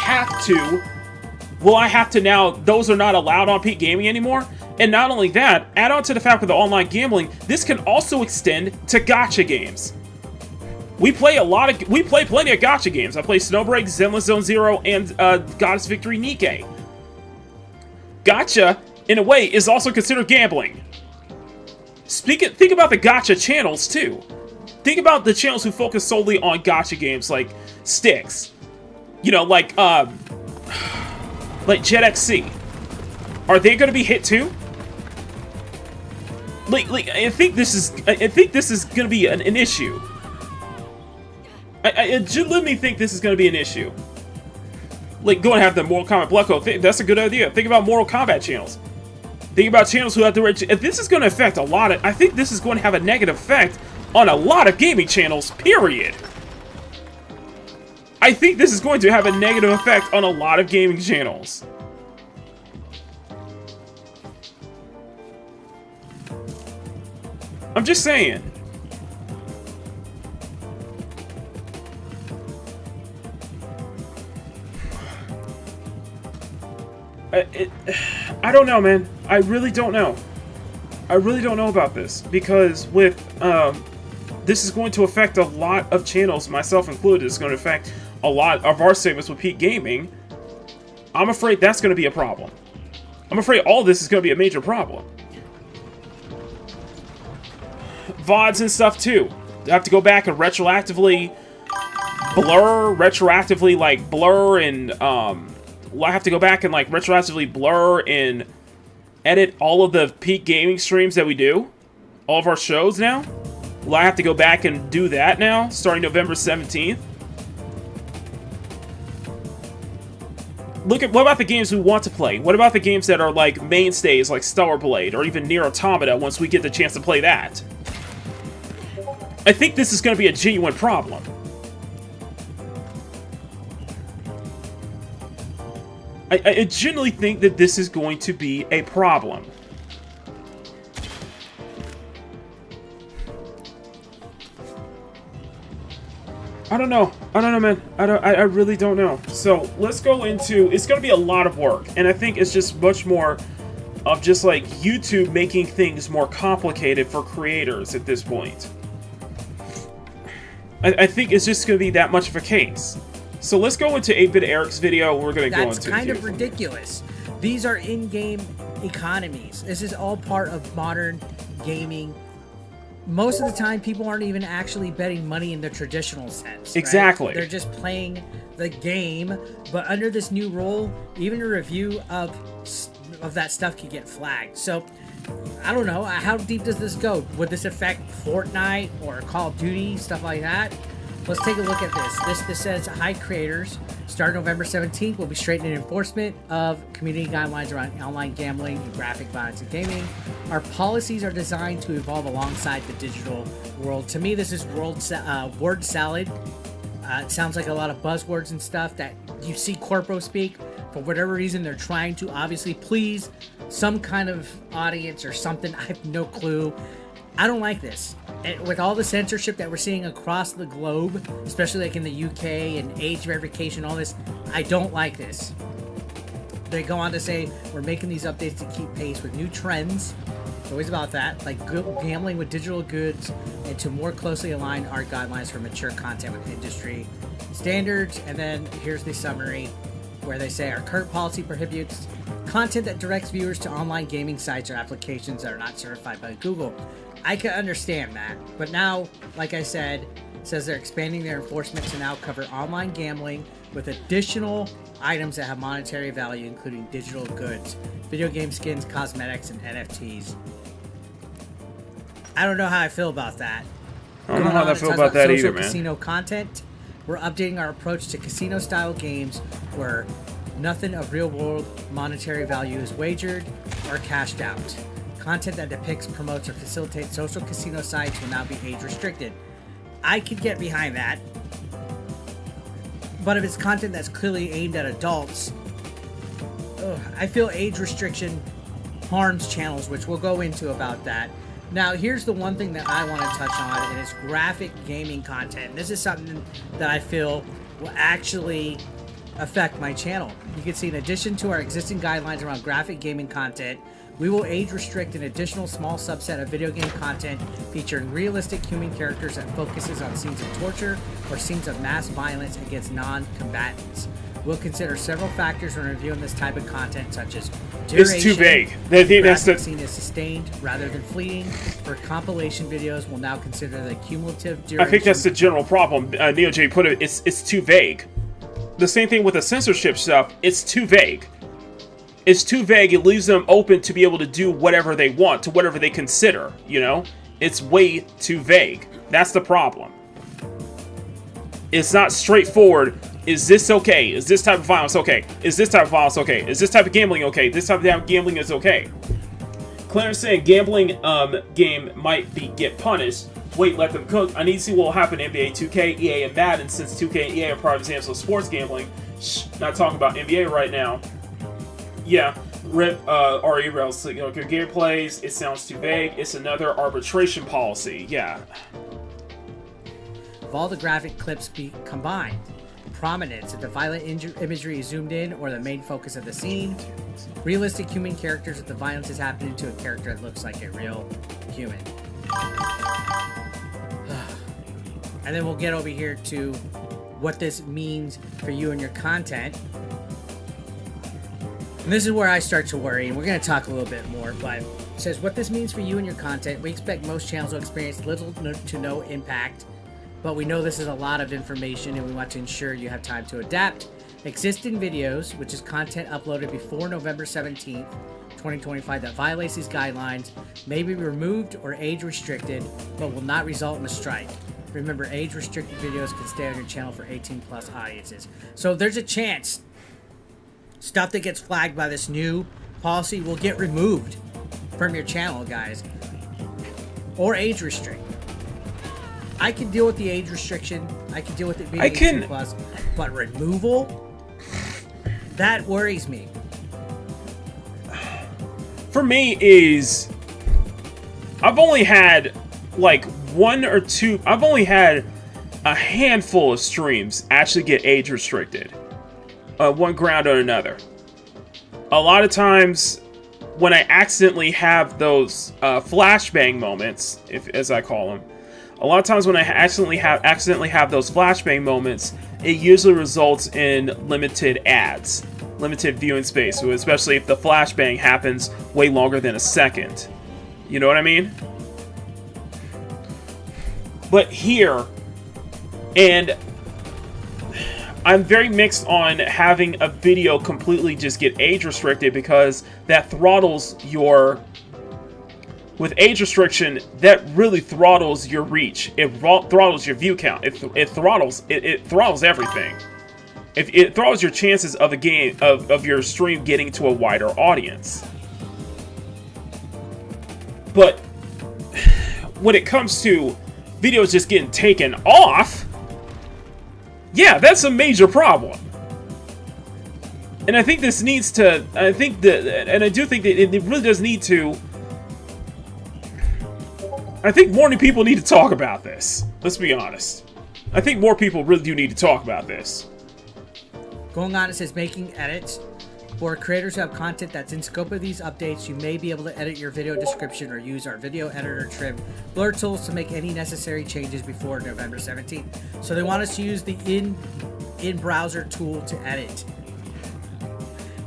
have to now, those are not allowed on Peak Gaming anymore? And not only that, add on to the fact with the online gambling, this can also extend to gacha games. We play plenty of gacha games. I play Snowbreak, Zenless Zone Zero, and Goddess Victory Nikkei. Gacha, in a way, is also considered gambling. Think about the gacha channels, too. Think about the channels who focus solely on gacha games, like Styx. You know, like Jet XC. Are they going to be hit, too? I think this is going to be an issue. I legitimately think this is going to be an issue. Like, go and have the Mortal Kombat Blood Code. That's a good idea. Think about Mortal Kombat channels. Think about channels who have to... If this is going to affect a lot of... I think this is going to have a negative effect on a lot of gaming channels, period. I think this is going to have a negative effect on a lot of gaming channels. I'm just saying. I don't know, man. I really don't know. I really don't know about this, because with this is going to affect a lot of channels, myself included. It's going to affect a lot of our segments with Peak Gaming. I'm afraid that's going to be a problem. I'm afraid all of this is going to be a major problem. VODs and stuff too. I have to go back and retroactively blur and I have to go back and retroactively blur and edit all of the Peak Gaming streams that we do, all of our shows now. Will I have to go back and do that now, starting November 17th? What about the games we want to play? What about the games that are like mainstays, like Stellar Blade or even Nier Automata, once we get the chance to play that? I think this is going to be a genuine problem. I genuinely think that this is going to be a problem. I don't know, man. I really don't know. So let's go into. It's going to be a lot of work, and I think it's just much more of just like YouTube making things more complicated for creators at this point. I think it's just going to be that much of a case. So let's go into 8-Bit Eric's video. We're going to go into... That's kind of ridiculous. These are in-game economies. This is all part of modern gaming. Most of the time, people aren't even actually betting money in the traditional sense. Exactly. Right? They're just playing the game. But under this new rule, even a review of that stuff can get flagged. So, I don't know. How deep does this go? Would this affect Fortnite or Call of Duty, stuff like that? Let's take a look at this. This says, hi creators, starting November 17th, we'll be straightening enforcement of community guidelines around online gambling and graphic violence in gaming. Our policies are designed to evolve alongside the digital world. To me, this is word salad. It sounds like a lot of buzzwords and stuff that you see corpo speak. For whatever reason, they're trying to obviously please some kind of audience or something. I have no clue. I don't like this. And with all the censorship that we're seeing across the globe, especially like in the UK and age verification, all this, I don't like this. They go on to say, we're making these updates to keep pace with new trends. It's always about that, like gambling with digital goods, and to more closely align our guidelines for mature content with industry standards. And then here's the summary. where they say our current policy prohibits content that directs viewers to online gaming sites or applications that are not certified by Google. I can understand that, but now, like I said, it says they're expanding their enforcement to now cover online gambling with additional items that have monetary value, including digital goods, video game skins, cosmetics, and NFTs. I don't know how I feel about that. I don't know how I feel about that either, man. Casino content. We're updating our approach to casino-style games where nothing of real-world monetary value is wagered or cashed out. Content that depicts, promotes, or facilitates social casino sites will now be age-restricted. I could get behind that. But if it's content that's clearly aimed at adults, I feel age restriction harms channels, which we'll go into about that. Now, here's the one thing that I want to touch on, and it's graphic gaming content. This is something that I feel will actually affect my channel. You can see, in addition to our existing guidelines around graphic gaming content, we will age restrict an additional small subset of video game content featuring realistic human characters that focuses on scenes of torture or scenes of mass violence against non-combatants. We'll consider several factors when reviewing this type of content, such as duration. It's too vague. The scene is sustained rather than fleeting. For compilation videos, we'll now consider the cumulative duration. I think that's the general problem. Neo J put it. It's too vague. The same thing with the censorship stuff. It's too vague. It's too vague. It leaves them open to be able to do whatever they want, to whatever they consider. You know, it's way too vague. That's the problem. It's not straightforward. Is this okay? Is this type of violence okay? Is this type of violence okay? Is this type of gambling okay? This type of gambling is okay. Clarence saying gambling game might get punished. Wait, let them cook. I need to see what will happen in NBA 2K, EA, and Madden, since 2K and EA are prime examples of sports gambling. Shh, not talking about NBA right now. Yeah, RIP, RE Rails. You know, game plays, it sounds too vague. It's another arbitration policy. Yeah. If all the graphic clips be combined, prominence, if the violent imagery is zoomed in or the main focus of the scene, realistic human characters if the violence is happening to a character that looks like a real human. And then we'll get over here to what this means for you and your content. And this is where I start to worry, and we're going to talk a little bit more, but it says what this means for you and your content. We expect most channels will experience little to no impact, but we know this is a lot of information and we want to ensure you have time to adapt. Existing videos, which is content uploaded before November 17th, 2025 that violates these guidelines, may be removed or age restricted, but will not result in a strike. Remember, age restricted videos can stay on your channel for 18 plus audiences. So there's a chance stuff that gets flagged by this new policy will get removed from your channel, guys, or age restrict. I can deal with the age restriction. I can deal with it being 18 plus, but removal, that worries me. For me is, I've only had like I've only had a handful of streams actually get age restricted, one ground or another. A lot of times when I accidentally have those flashbang moments, as I call them, a lot of times when I accidentally have those flashbang moments, it usually results in limited ads, limited viewing space, especially if the flashbang happens way longer than a second. You know what I mean? But here, and I'm very mixed on having a video completely just get age restricted, because that throttles your... With age restriction, that really throttles your reach. It throttles your view count. It throttles everything. It throttles your chances of a game of your stream getting to a wider audience. But when it comes to videos just getting taken off, yeah, that's a major problem. And I think this needs to. I think that, and I do think that it really does need to. I think more people need to talk about this. Let's be honest. I think more people really do need to talk about this. Going on, it says making edits. For creators who have content that's in scope of these updates, you may be able to edit your video description or use our video editor trim blur tools to make any necessary changes before November 17th. So they want us to use the in-browser tool to edit.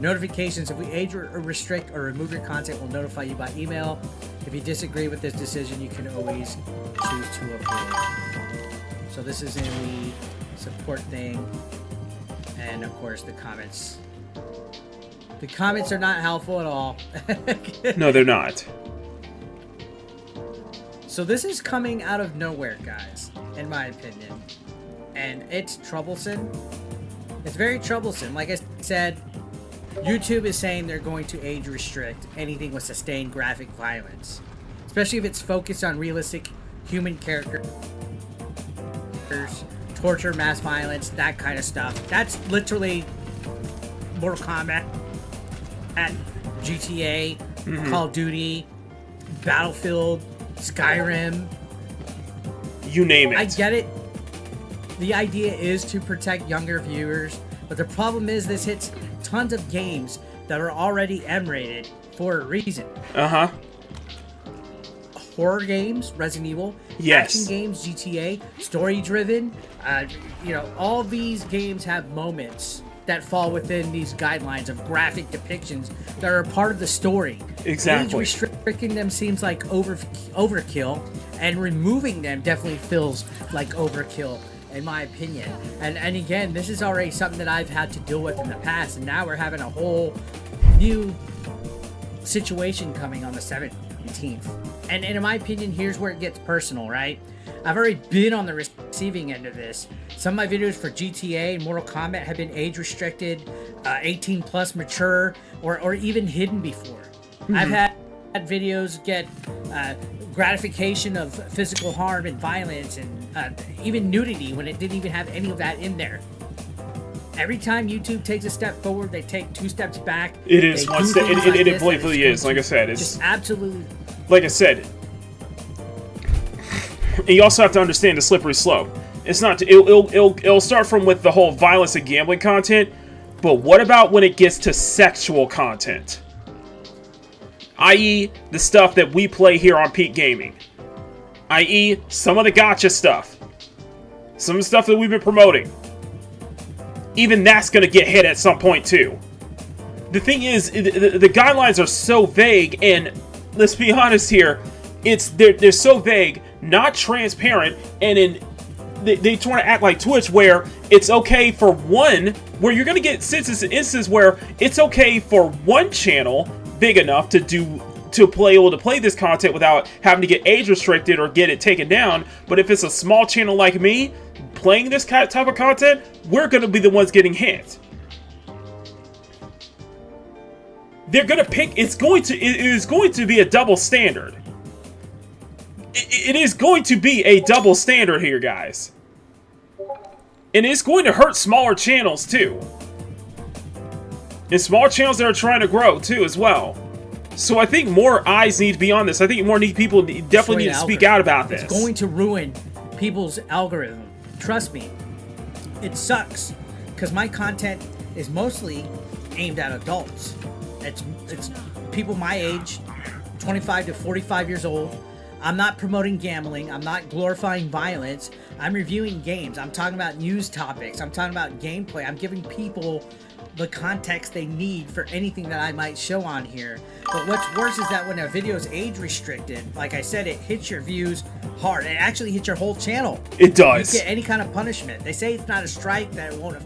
Notifications: if we age or restrict or remove your content, we'll notify you by email. If you disagree with this decision, you can always choose to approve. So this is in the support thing, and of course the comments. The comments are not helpful at all. No, they're not. So this is coming out of nowhere, guys, in my opinion. And it's troublesome. It's very troublesome. Like I said, YouTube is saying they're going to age restrict anything with sustained graphic violence. Especially if it's focused on realistic human characters, torture, mass violence, that kind of stuff. That's literally Mortal Kombat, GTA, Call of Duty, Battlefield, Skyrim. You name it. I get it. The idea is to protect younger viewers, but the problem is this hits tons of games that are already M-rated for a reason. Uh-huh. Horror games, Resident Evil. Yes. Action games, GTA. Story-driven. All these games have moments that fall within these guidelines of graphic depictions that are a part of the story. Exactly. Age restricting them seems like overkill, and removing them definitely feels like overkill, in my opinion. And again, this is already something that I've had to deal with in the past, and now we're having a whole new situation coming on the 17th. And in my opinion, here's where it gets personal, right? I've already been on the receiving end of this. Some of my videos for GTA and Mortal Kombat have been age restricted, 18 plus mature, or even hidden before. I've had videos get gratification of physical harm and violence and even nudity when it didn't even have any of that in there. Every time YouTube takes a step forward, they take 2 steps back. It is one step. It blatantly is. Like I said, it's just absolutely. Like I said, and you also have to understand the slippery slope. It's not. It'll start from with the whole violence and gambling content, but what about when it gets to sexual content? I.e., the stuff that we play here on Peak Gaming. I.e., some of the gotcha stuff. Some of the stuff that we've been promoting. Even that's going to get hit at some point, too. The thing is, the guidelines are so vague, and let's be honest here, they're so vague, not transparent, and they try to act like Twitch, where it's okay for one, where you're going to get instances where it's okay for one channel big enough to be able to play this content without having to get age restricted or get it taken down. But if it's a small channel like me playing this type of content, we're going to be the ones getting hit. They're going to pick. It is going to be a double standard. It is going to be a double standard here, guys. And it's going to hurt smaller channels too. And small channels that are trying to grow too as well. So I think more eyes need to be on this. I think more people definitely need to speak out about this. It's going to ruin people's algorithm. Trust me. It sucks. Because my content is mostly aimed at adults. It's people my age, 25 to 45 years old. I'm not promoting gambling. I'm not glorifying violence. I'm reviewing games. I'm talking about news topics. I'm talking about gameplay. I'm giving people the context they need for anything that I might show on here. But what's worse is that when a video is age restricted, like I said, it hits your views hard. It actually hits your whole channel. It does. You get any kind of punishment. They say it's not a strike, that it won't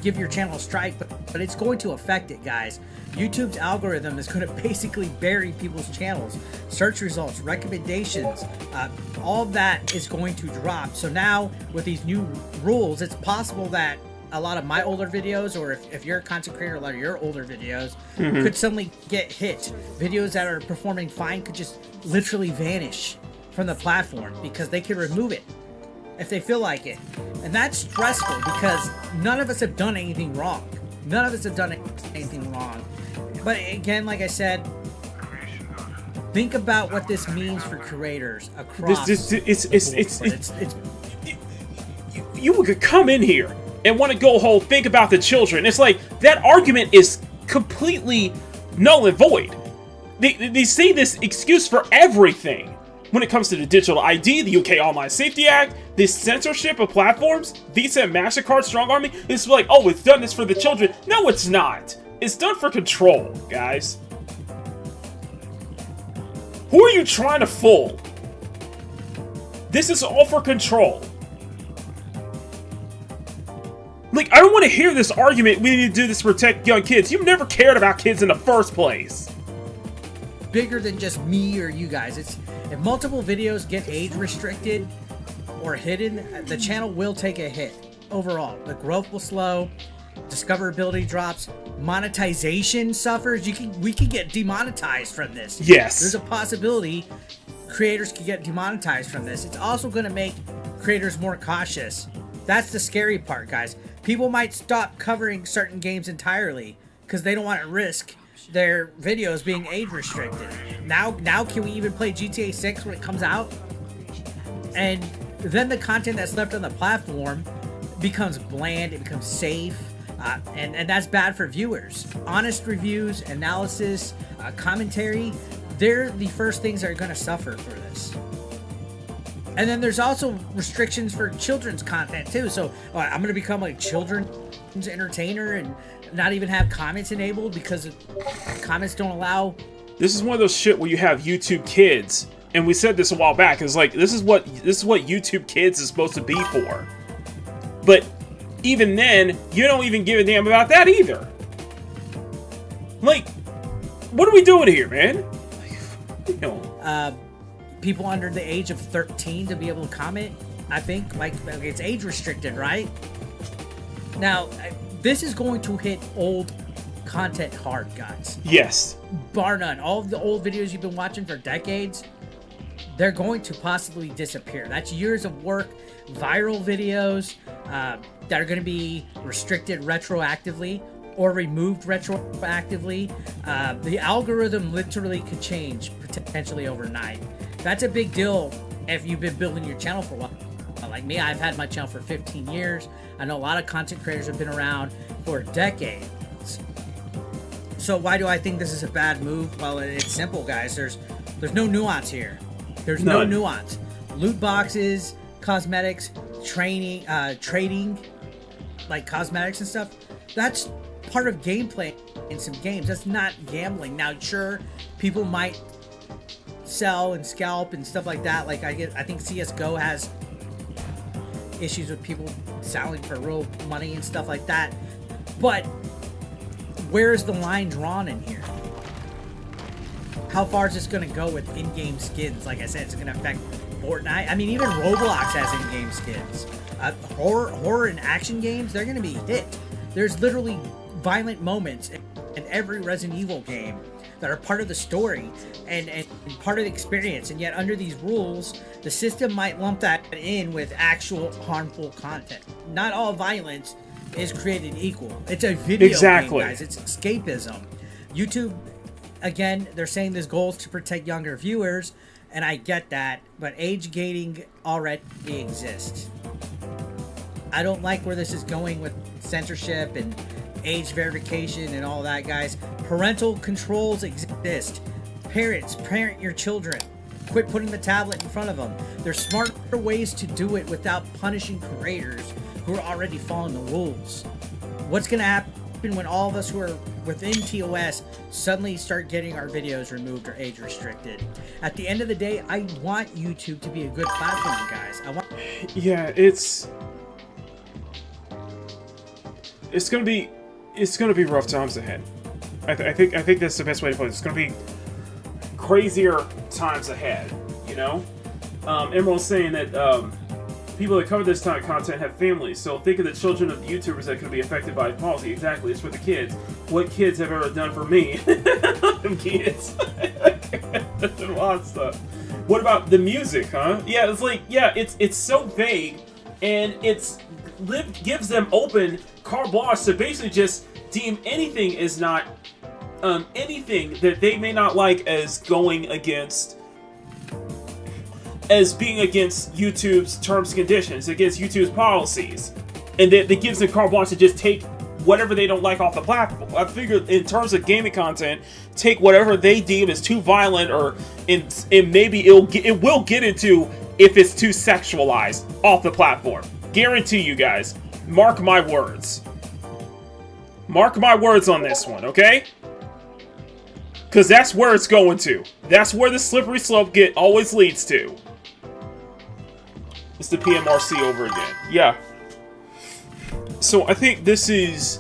give your channel a strike, but it's going to affect it, guys. YouTube's algorithm is going to basically bury people's channels. Search results, recommendations, all of that is going to drop. So now with these new rules, it's possible that a lot of my older videos, or if you're a content creator, a lot of your older videos could suddenly get hit. Videos that are performing fine could just literally vanish from the platform because they could remove it if they feel like it. And that's stressful because none of us have done anything wrong. None of us have done anything wrong. But again, like I said, think about what this means for creators across you could come in here and want to go whole think about the children. It's like that argument is completely null and void. They say this excuse for everything when it comes to the digital ID, the UK Online Safety Act, this censorship of platforms, Visa and MasterCard strong arming. It's like, oh, it's done this for the children. No, it's not. It's done for control, guys. Who are you trying to fool? This is all for control. Like, I don't want to hear this argument, we need to do this to protect young kids. You've never cared about kids in the first place. Bigger than just me or you guys. It's if multiple videos get age restricted or hidden, the channel will take a hit. Overall, the growth will slow, discoverability drops, monetization suffers. We can get demonetized from this. Yes. There's a possibility creators could get demonetized from this. It's also going to make creators more cautious. That's the scary part, guys. People might stop covering certain games entirely because they don't want to risk their videos being age restricted. Now can we even play GTA 6 when it comes out? And then the content that's left on the platform becomes bland, it becomes safe, and that's bad for viewers. Honest reviews, analysis, commentary, they're the first things that are going to suffer for this. And then there's also restrictions for children's content too. So I'm going to become like children's entertainer and not even have comments enabled because comments don't allow. This is one of those shit where you have YouTube Kids, and we said this a while back. It's like this is what YouTube Kids is supposed to be for. But even then, you don't even give a damn about that either. Like, what are we doing here, man? You know. People under the age of 13 to be able to comment, I think. Like, it's age restricted, right? Now, this is going to hit old content hard, guys. Yes. Bar none. All of the old videos you've been watching for decades, they're going to possibly disappear. That's years of work, viral videos that are going to be restricted retroactively or removed retroactively. The algorithm literally could change potentially overnight. That's a big deal if you've been building your channel for a while. Like me, I've had my channel for 15 years. I know a lot of content creators have been around for decades. So why do I think this is a bad move? Well, it's simple, guys. There's no nuance here. There's no nuance. Loot boxes, cosmetics, trading, like cosmetics and stuff. That's part of gameplay in some games. That's not gambling. Now, sure, people might sell and scalp and stuff like that. Like I think CS:GO has issues with people selling for real money and stuff like that. But where is the line drawn in here? How far is this going to go with in-game skins? Like I said, it's going to affect Fortnite. I mean, even Roblox has in-game skins. Horror and action games, they're going to be hit. There's literally violent moments in every Resident Evil game that are part of the story and part of the experience, and yet under these rules the system might lump that in with actual harmful content. Not all violence is created equal. It's a video game, guys. It's escapism. YouTube, again, they're saying this goal is to protect younger viewers, and I get that, but age gating already exists. I don't like where this is going with censorship and age verification and all that, guys. Parental controls exist. Parents, parent your children. Quit putting the tablet in front of them. There's smarter ways to do it without punishing creators who are already following the rules. What's going to happen when all of us who are within TOS suddenly start getting our videos removed or age restricted? At the end of the day, I want YouTube to be a good platform, guys. Yeah, it's gonna be rough times ahead. I think that's the best way to put it. It's gonna be crazier times ahead, you know? Emerald's saying that people that cover this type of content have families, so think of the children of YouTubers that could be affected by policy. Exactly, it's for the kids. What kids have ever done for me? Them kids. A lot of stuff. What about the music, huh? Yeah, it's like, yeah, it's so vague, and gives them open carte blanche to basically just deem anything as not anything that they may not like as going against, as being against YouTube's terms and conditions, against YouTube's policies, and that gives them carte blanche to just take whatever they don't like off the platform. I figure in terms of gaming content, take whatever they deem as too violent, or and maybe it will get into if it's too sexualized off the platform. Guarantee you guys, mark my words. Mark my words on this one, okay? Because that's where it's going to. That's where the slippery slope always leads to. It's the PMRC over again. Yeah. So I think this is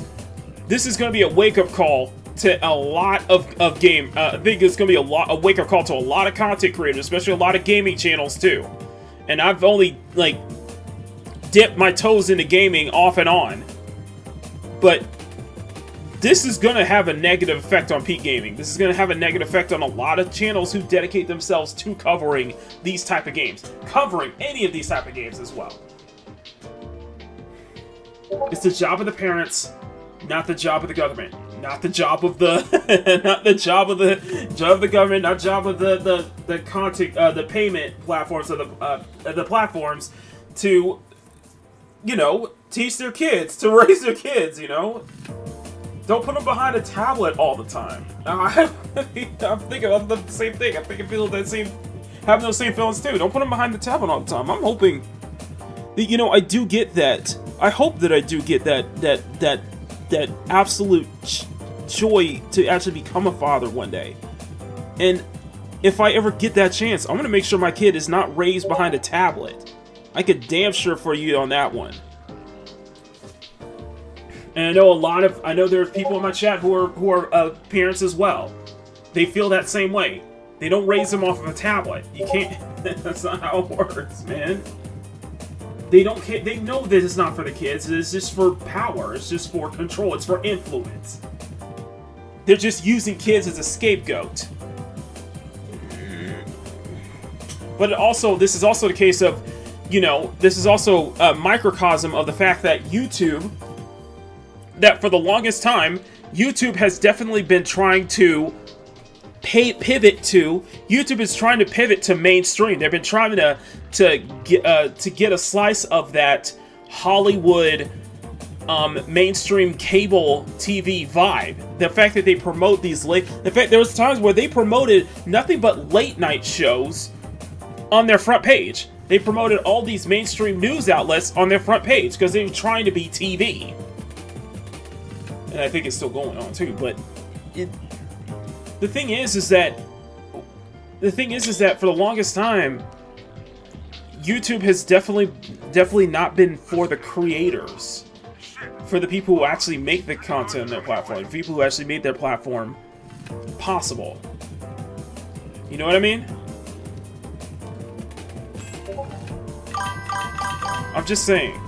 going to be a wake-up call to a lot of game. I think it's going to be a wake-up call to a lot of content creators, especially a lot of gaming channels too. And I've only like dipped my toes into gaming off and on, but this is going to have a negative effect on Peak Gaming. This is going to have a negative effect on a lot of channels who dedicate themselves to covering these type of games. Covering any of these type of games as well. It's the job of the parents, not the job of the government. Not the job of the not the job of the government, not job of the content the payment platforms of the platforms to, you know, teach their kids, to raise their kids, you know. Don't put them behind a tablet all the time. I'm thinking of the same thing. I'm thinking having those same feelings too. Don't put them behind the tablet all the time. I'm hoping that, you know, I do get that. I hope that I do get that absolute joy to actually become a father one day. And if I ever get that chance, I'm gonna make sure my kid is not raised behind a tablet. I could damn sure for you on that one. And I know there's people in my chat who are parents as well. They feel that same way. They don't raise them off of a tablet. You can't. That's not how it works, man. They don't care. They know that it's not for the kids. It's just for power. It's just for control. It's for influence. They're just using kids as a scapegoat. But this is also the case of, you know, this is also a microcosm of the fact that that for the longest time, YouTube has definitely been trying to pivot to mainstream. They've been trying to get a slice of that Hollywood mainstream cable TV vibe. The fact that they promote there was times where they promoted nothing but late night shows on their front page. They promoted all these mainstream news outlets on their front page because they were trying to be TV. And I think it's still going on too, but the thing is that for the longest time, YouTube has definitely not been for the creators, for the people who actually make the content on their platform, the people who actually made their platform possible. You know what I mean? I'm just saying.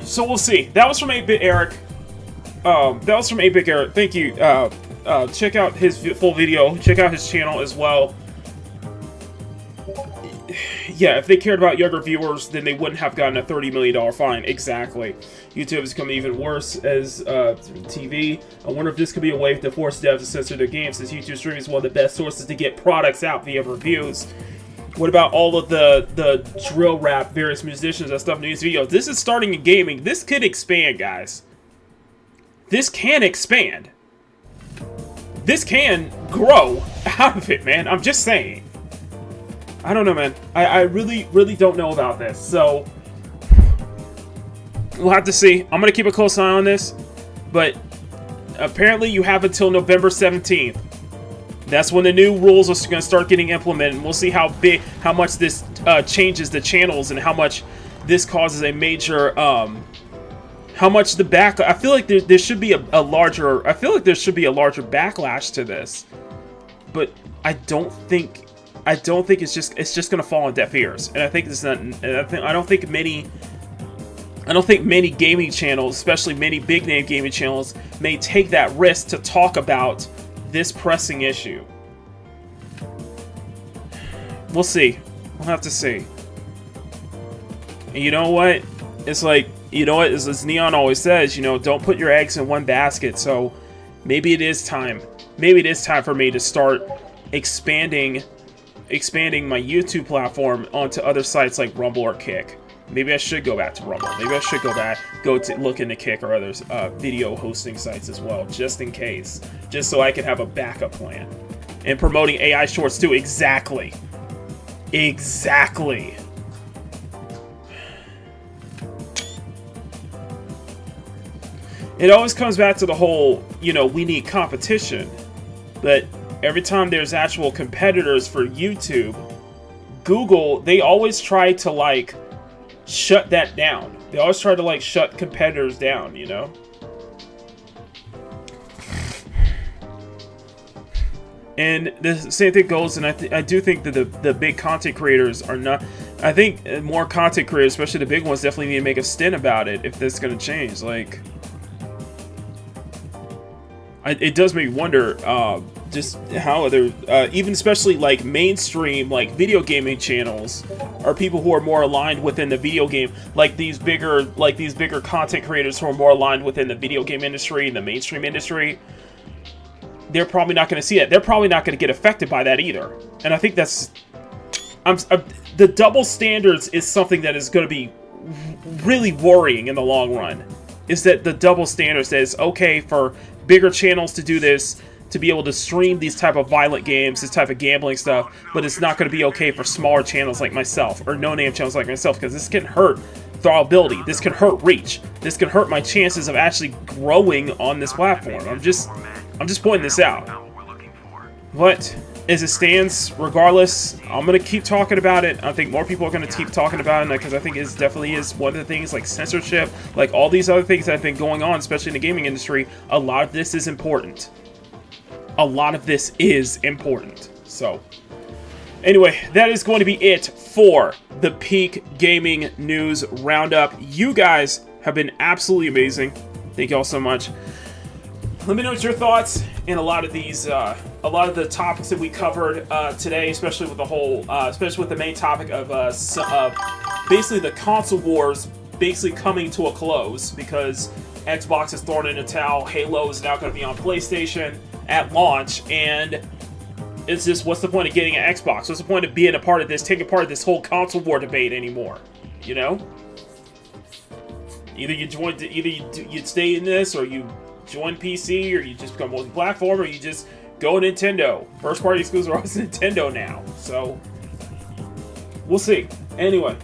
So we'll see. That was from 8-Bit Eric. Eric. Thank you. Check out his full video. Check out his channel as well. Yeah, if they cared about younger viewers, then they wouldn't have gotten a $30 million fine. Exactly. YouTube has become even worse as TV. I wonder if this could be a way to force devs to censor their games, since YouTube streaming is one of the best sources to get products out via reviews. What about all of the drill rap, various musicians that stuff in these videos? This is starting in gaming. This could expand, guys. This can expand. This can grow out of it, man. I'm just saying. I don't know, man. I really, really don't know about this. So, we'll have to see. I'm going to keep a close eye on this. But, apparently you have until November 17th. That's when the new rules are going to start getting implemented. And we'll see how much this changes the channels and how much this causes a major, how much the back. I feel like there should be a larger. I feel like there should be a larger backlash to this, but I don't think it's just going to fall on deaf ears. And I think it's not. I don't think many gaming channels, especially many big name gaming channels, may take that risk to talk about this pressing issue. We'll see. We'll have to see. And you know what? It's like, you know what? As Neon always says, you know, don't put your eggs in one basket. So maybe it is time. Maybe it is time for me to start expanding my YouTube platform onto other sites like Rumble or Kick. Maybe I should go back to Rumble. Maybe I should go to look into Kick or others video hosting sites as well, just in case, just so I can have a backup plan. And promoting AI shorts too. Exactly. it always comes back to the whole, we need competition. But every time there's actual competitors for YouTube, Google, they always try to, like, shut that down. They always try to, like, shut competitors down, And the same thing goes, and I do think that the big content creators are not... I think more content creators, especially the big ones, definitely need to make a stint about it if this is going to change. Like, it does make me wonder just how other... even especially, like, mainstream, like, video gaming channels are people who are more aligned within the video game. Like, these bigger content creators who are more aligned within the video game industry and the mainstream industry. They're probably not going to see it. They're probably not going to get affected by that either. And I think that's... the double standards is something that is going to be really worrying in the long run. Is that the double standards that it's okay for bigger channels to do this, to be able to stream these type of violent games, this type of gambling stuff, but it's not going to be okay for smaller channels like myself, or no-name channels like myself, because this can hurt throwability, this can hurt reach, this can hurt my chances of actually growing on this platform. I'm just pointing this out. But as it stands, regardless, I'm going to keep talking about it. I think more people are going to keep talking about it, because I think it definitely is one of the things, like censorship, like all these other things that have been going on, especially in the gaming industry. A lot of this is important. A lot of this is important. So, anyway, that is going to be it for the Peak Gaming News Roundup. You guys have been absolutely amazing. Thank you all so much. Let me know what your thoughts in a lot of these, a lot of the topics that we covered today, especially with the whole, especially with the main topic of basically the console wars basically coming to a close, because Xbox has thrown in a towel. Halo is now going to be on PlayStation at launch, and it's just, what's the point of getting an Xbox? What's the point of being a part of this, taking part of this whole console war debate anymore? Either you stay in this, or you join PC, or you just become multi-platform, or you just go Nintendo. First party exclusives are always Nintendo now, so we'll see. Anyway,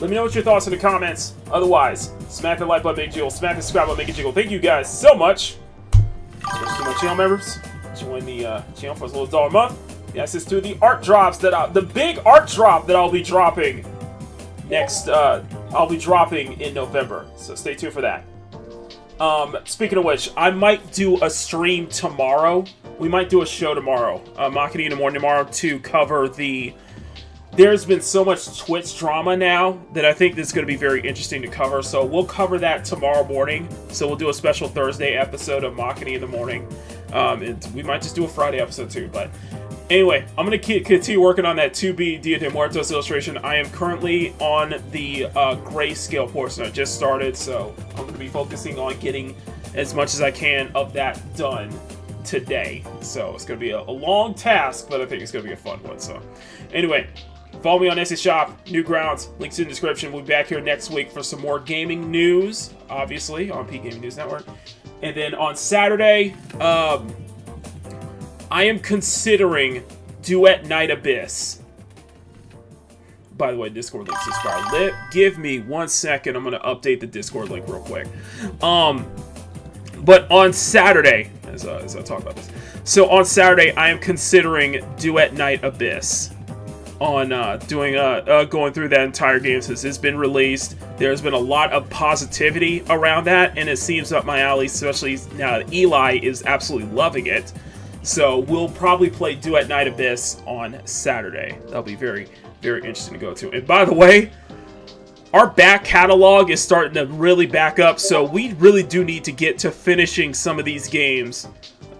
let me know what your thoughts in the comments. Otherwise, smack the like button, make it jiggle. Smack the subscribe button, make it jiggle. Thank you guys so much. Especially to my channel members. Join the channel for as little as $1 a month. Yes, it's to the art drops the big art drop that I'll be dropping next. I'll be dropping in November, so stay tuned for that. Speaking of which, I might do a stream tomorrow. We might do a show tomorrow. Machina in the morning tomorrow to cover the... There's been so much Twitch drama now that I think this is going to be very interesting to cover. So we'll cover that tomorrow morning. So we'll do a special Thursday episode of Machina in the morning. And we might just do a Friday episode too. But anyway, I'm going to continue working on that 2B Dia de Muertos illustration. I am currently on the grayscale portion. I just started, so I'm going to be focusing on getting as much as I can of that done today. So it's going to be a long task, but I think it's going to be a fun one. So anyway, follow me on Etsy Shop, Newgrounds, links in the description. We'll be back here next week for some more gaming news, obviously, on Peak Gaming News Network. And then on Saturday, I am considering Duet Night Abyss. By the way, Discord link subscribe. Give me 1 second. I'm going to update the Discord link real quick. But on Saturday, as I talk about this, so on Saturday, I am considering Duet Night Abyss. On going through that entire game since it's been released. There's been a lot of positivity around that, and it seems up my alley, especially now that Eli is absolutely loving it. So we'll probably play Duet Night Abyss on Saturday. That'll be very, very interesting to go to. And by the way, our back catalog is starting to really back up, so we really do need to get to finishing some of these games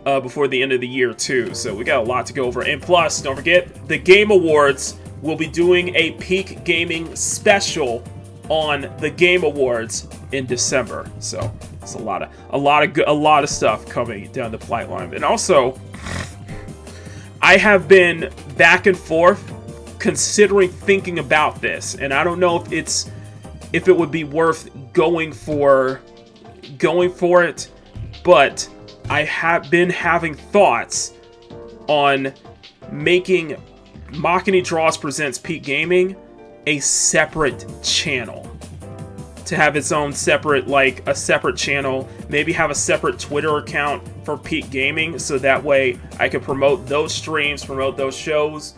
before the end of the year too. So we got a lot to go over. And plus, don't forget, the Game Awards will be doing a Peak Gaming special on the Game Awards in December. So it's a lot of stuff coming down the pipeline. And also, I have been back and forth considering thinking about this, and I don't know if it would be worth going for it, but I have been having thoughts on making Machina Draws Presents Peak Gaming a separate channel. to have its own separate, like a separate channel, maybe have a separate Twitter account for Peak Gaming, so that way I can promote those streams, promote those shows.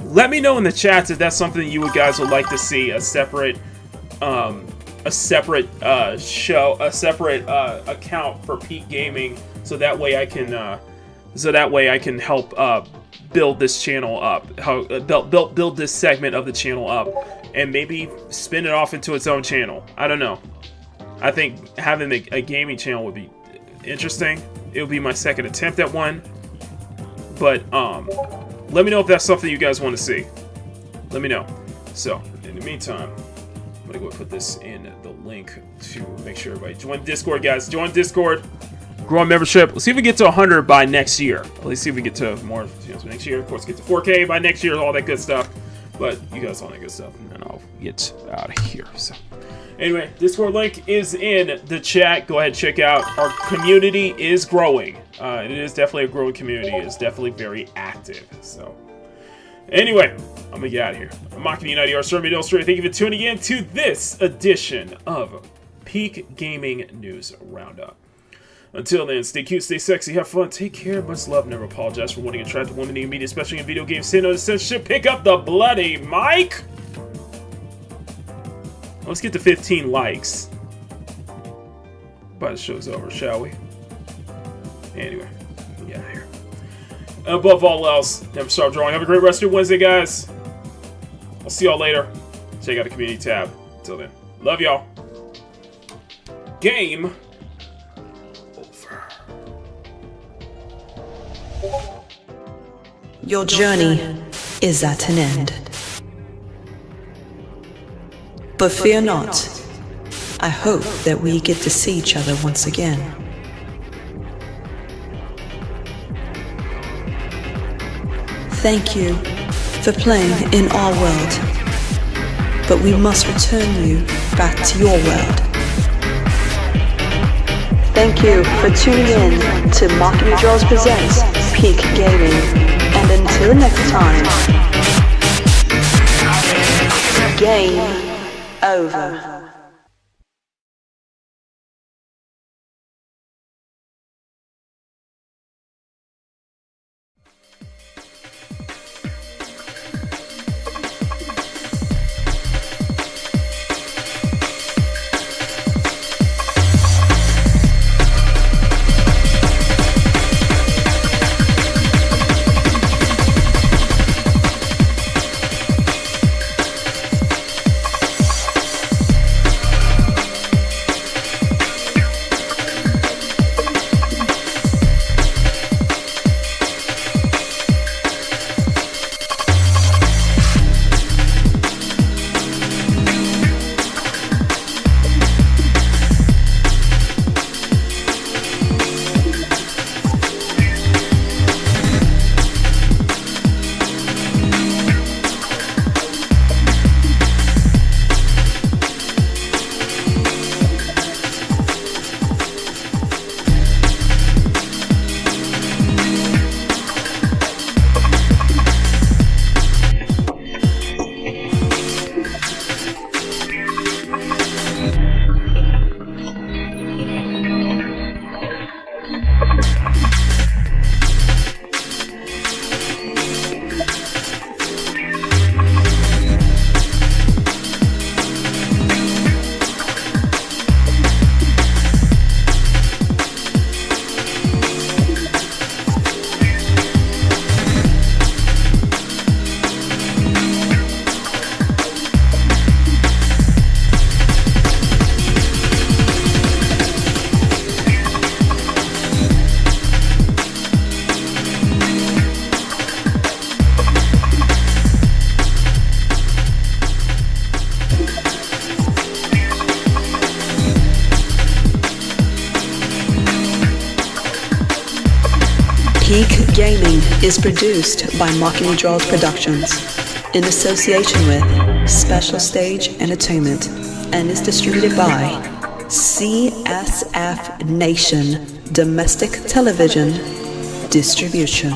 Let me know in the chats if that's something you guys would like to see, a separate show, a separate account for Peak Gaming, so that way I can help build this channel up, build this segment of the channel up, and maybe spin it off into its own channel. I don't know. I think having a gaming channel would be interesting. It would be my second attempt at one, but let me know if that's something you guys want to see. Let me know. So in the meantime, I'm gonna go put this in the link to make sure everybody join Discord, guys. Join Discord. Grow our membership. Let's see if we get to 100 by next year. Let's see if we get to more next year. Of course, get to 4K by next year, all that good stuff. But you guys all that good stuff, and then I'll get out of here. So, anyway, Discord link is in the chat. Go ahead and check out. Our community is growing. It is definitely a growing community. It's definitely very active. So, anyway, I'm gonna get out of here. I'm Mocking United, our Sermon Illustrator. Thank you for tuning in to this edition of Peak Gaming News Roundup. Until then, stay cute, stay sexy, have fun, take care, much love, never apologize for wanting to attract women in media, especially in video games. Say no to censorship, pick up the bloody mic! Let's get to 15 likes by the show's over, shall we? Anyway, get out of here. Above all else, never stop drawing. Have a great rest of your Wednesday, guys. I'll see y'all later. Check out the community tab. Until then, love y'all. Game over. Your journey is at an end. But fear not. I hope that we get to see each other once again. Thank you for playing in our world. But we must return you back to your world. Thank you for tuning in to Mocking Draws Presents Peak Gaming. And until next time, game over. Peak Gaming is produced by Mocking Draws Productions in association with Special Stage Entertainment and is distributed by CSF Nation Domestic Television Distribution.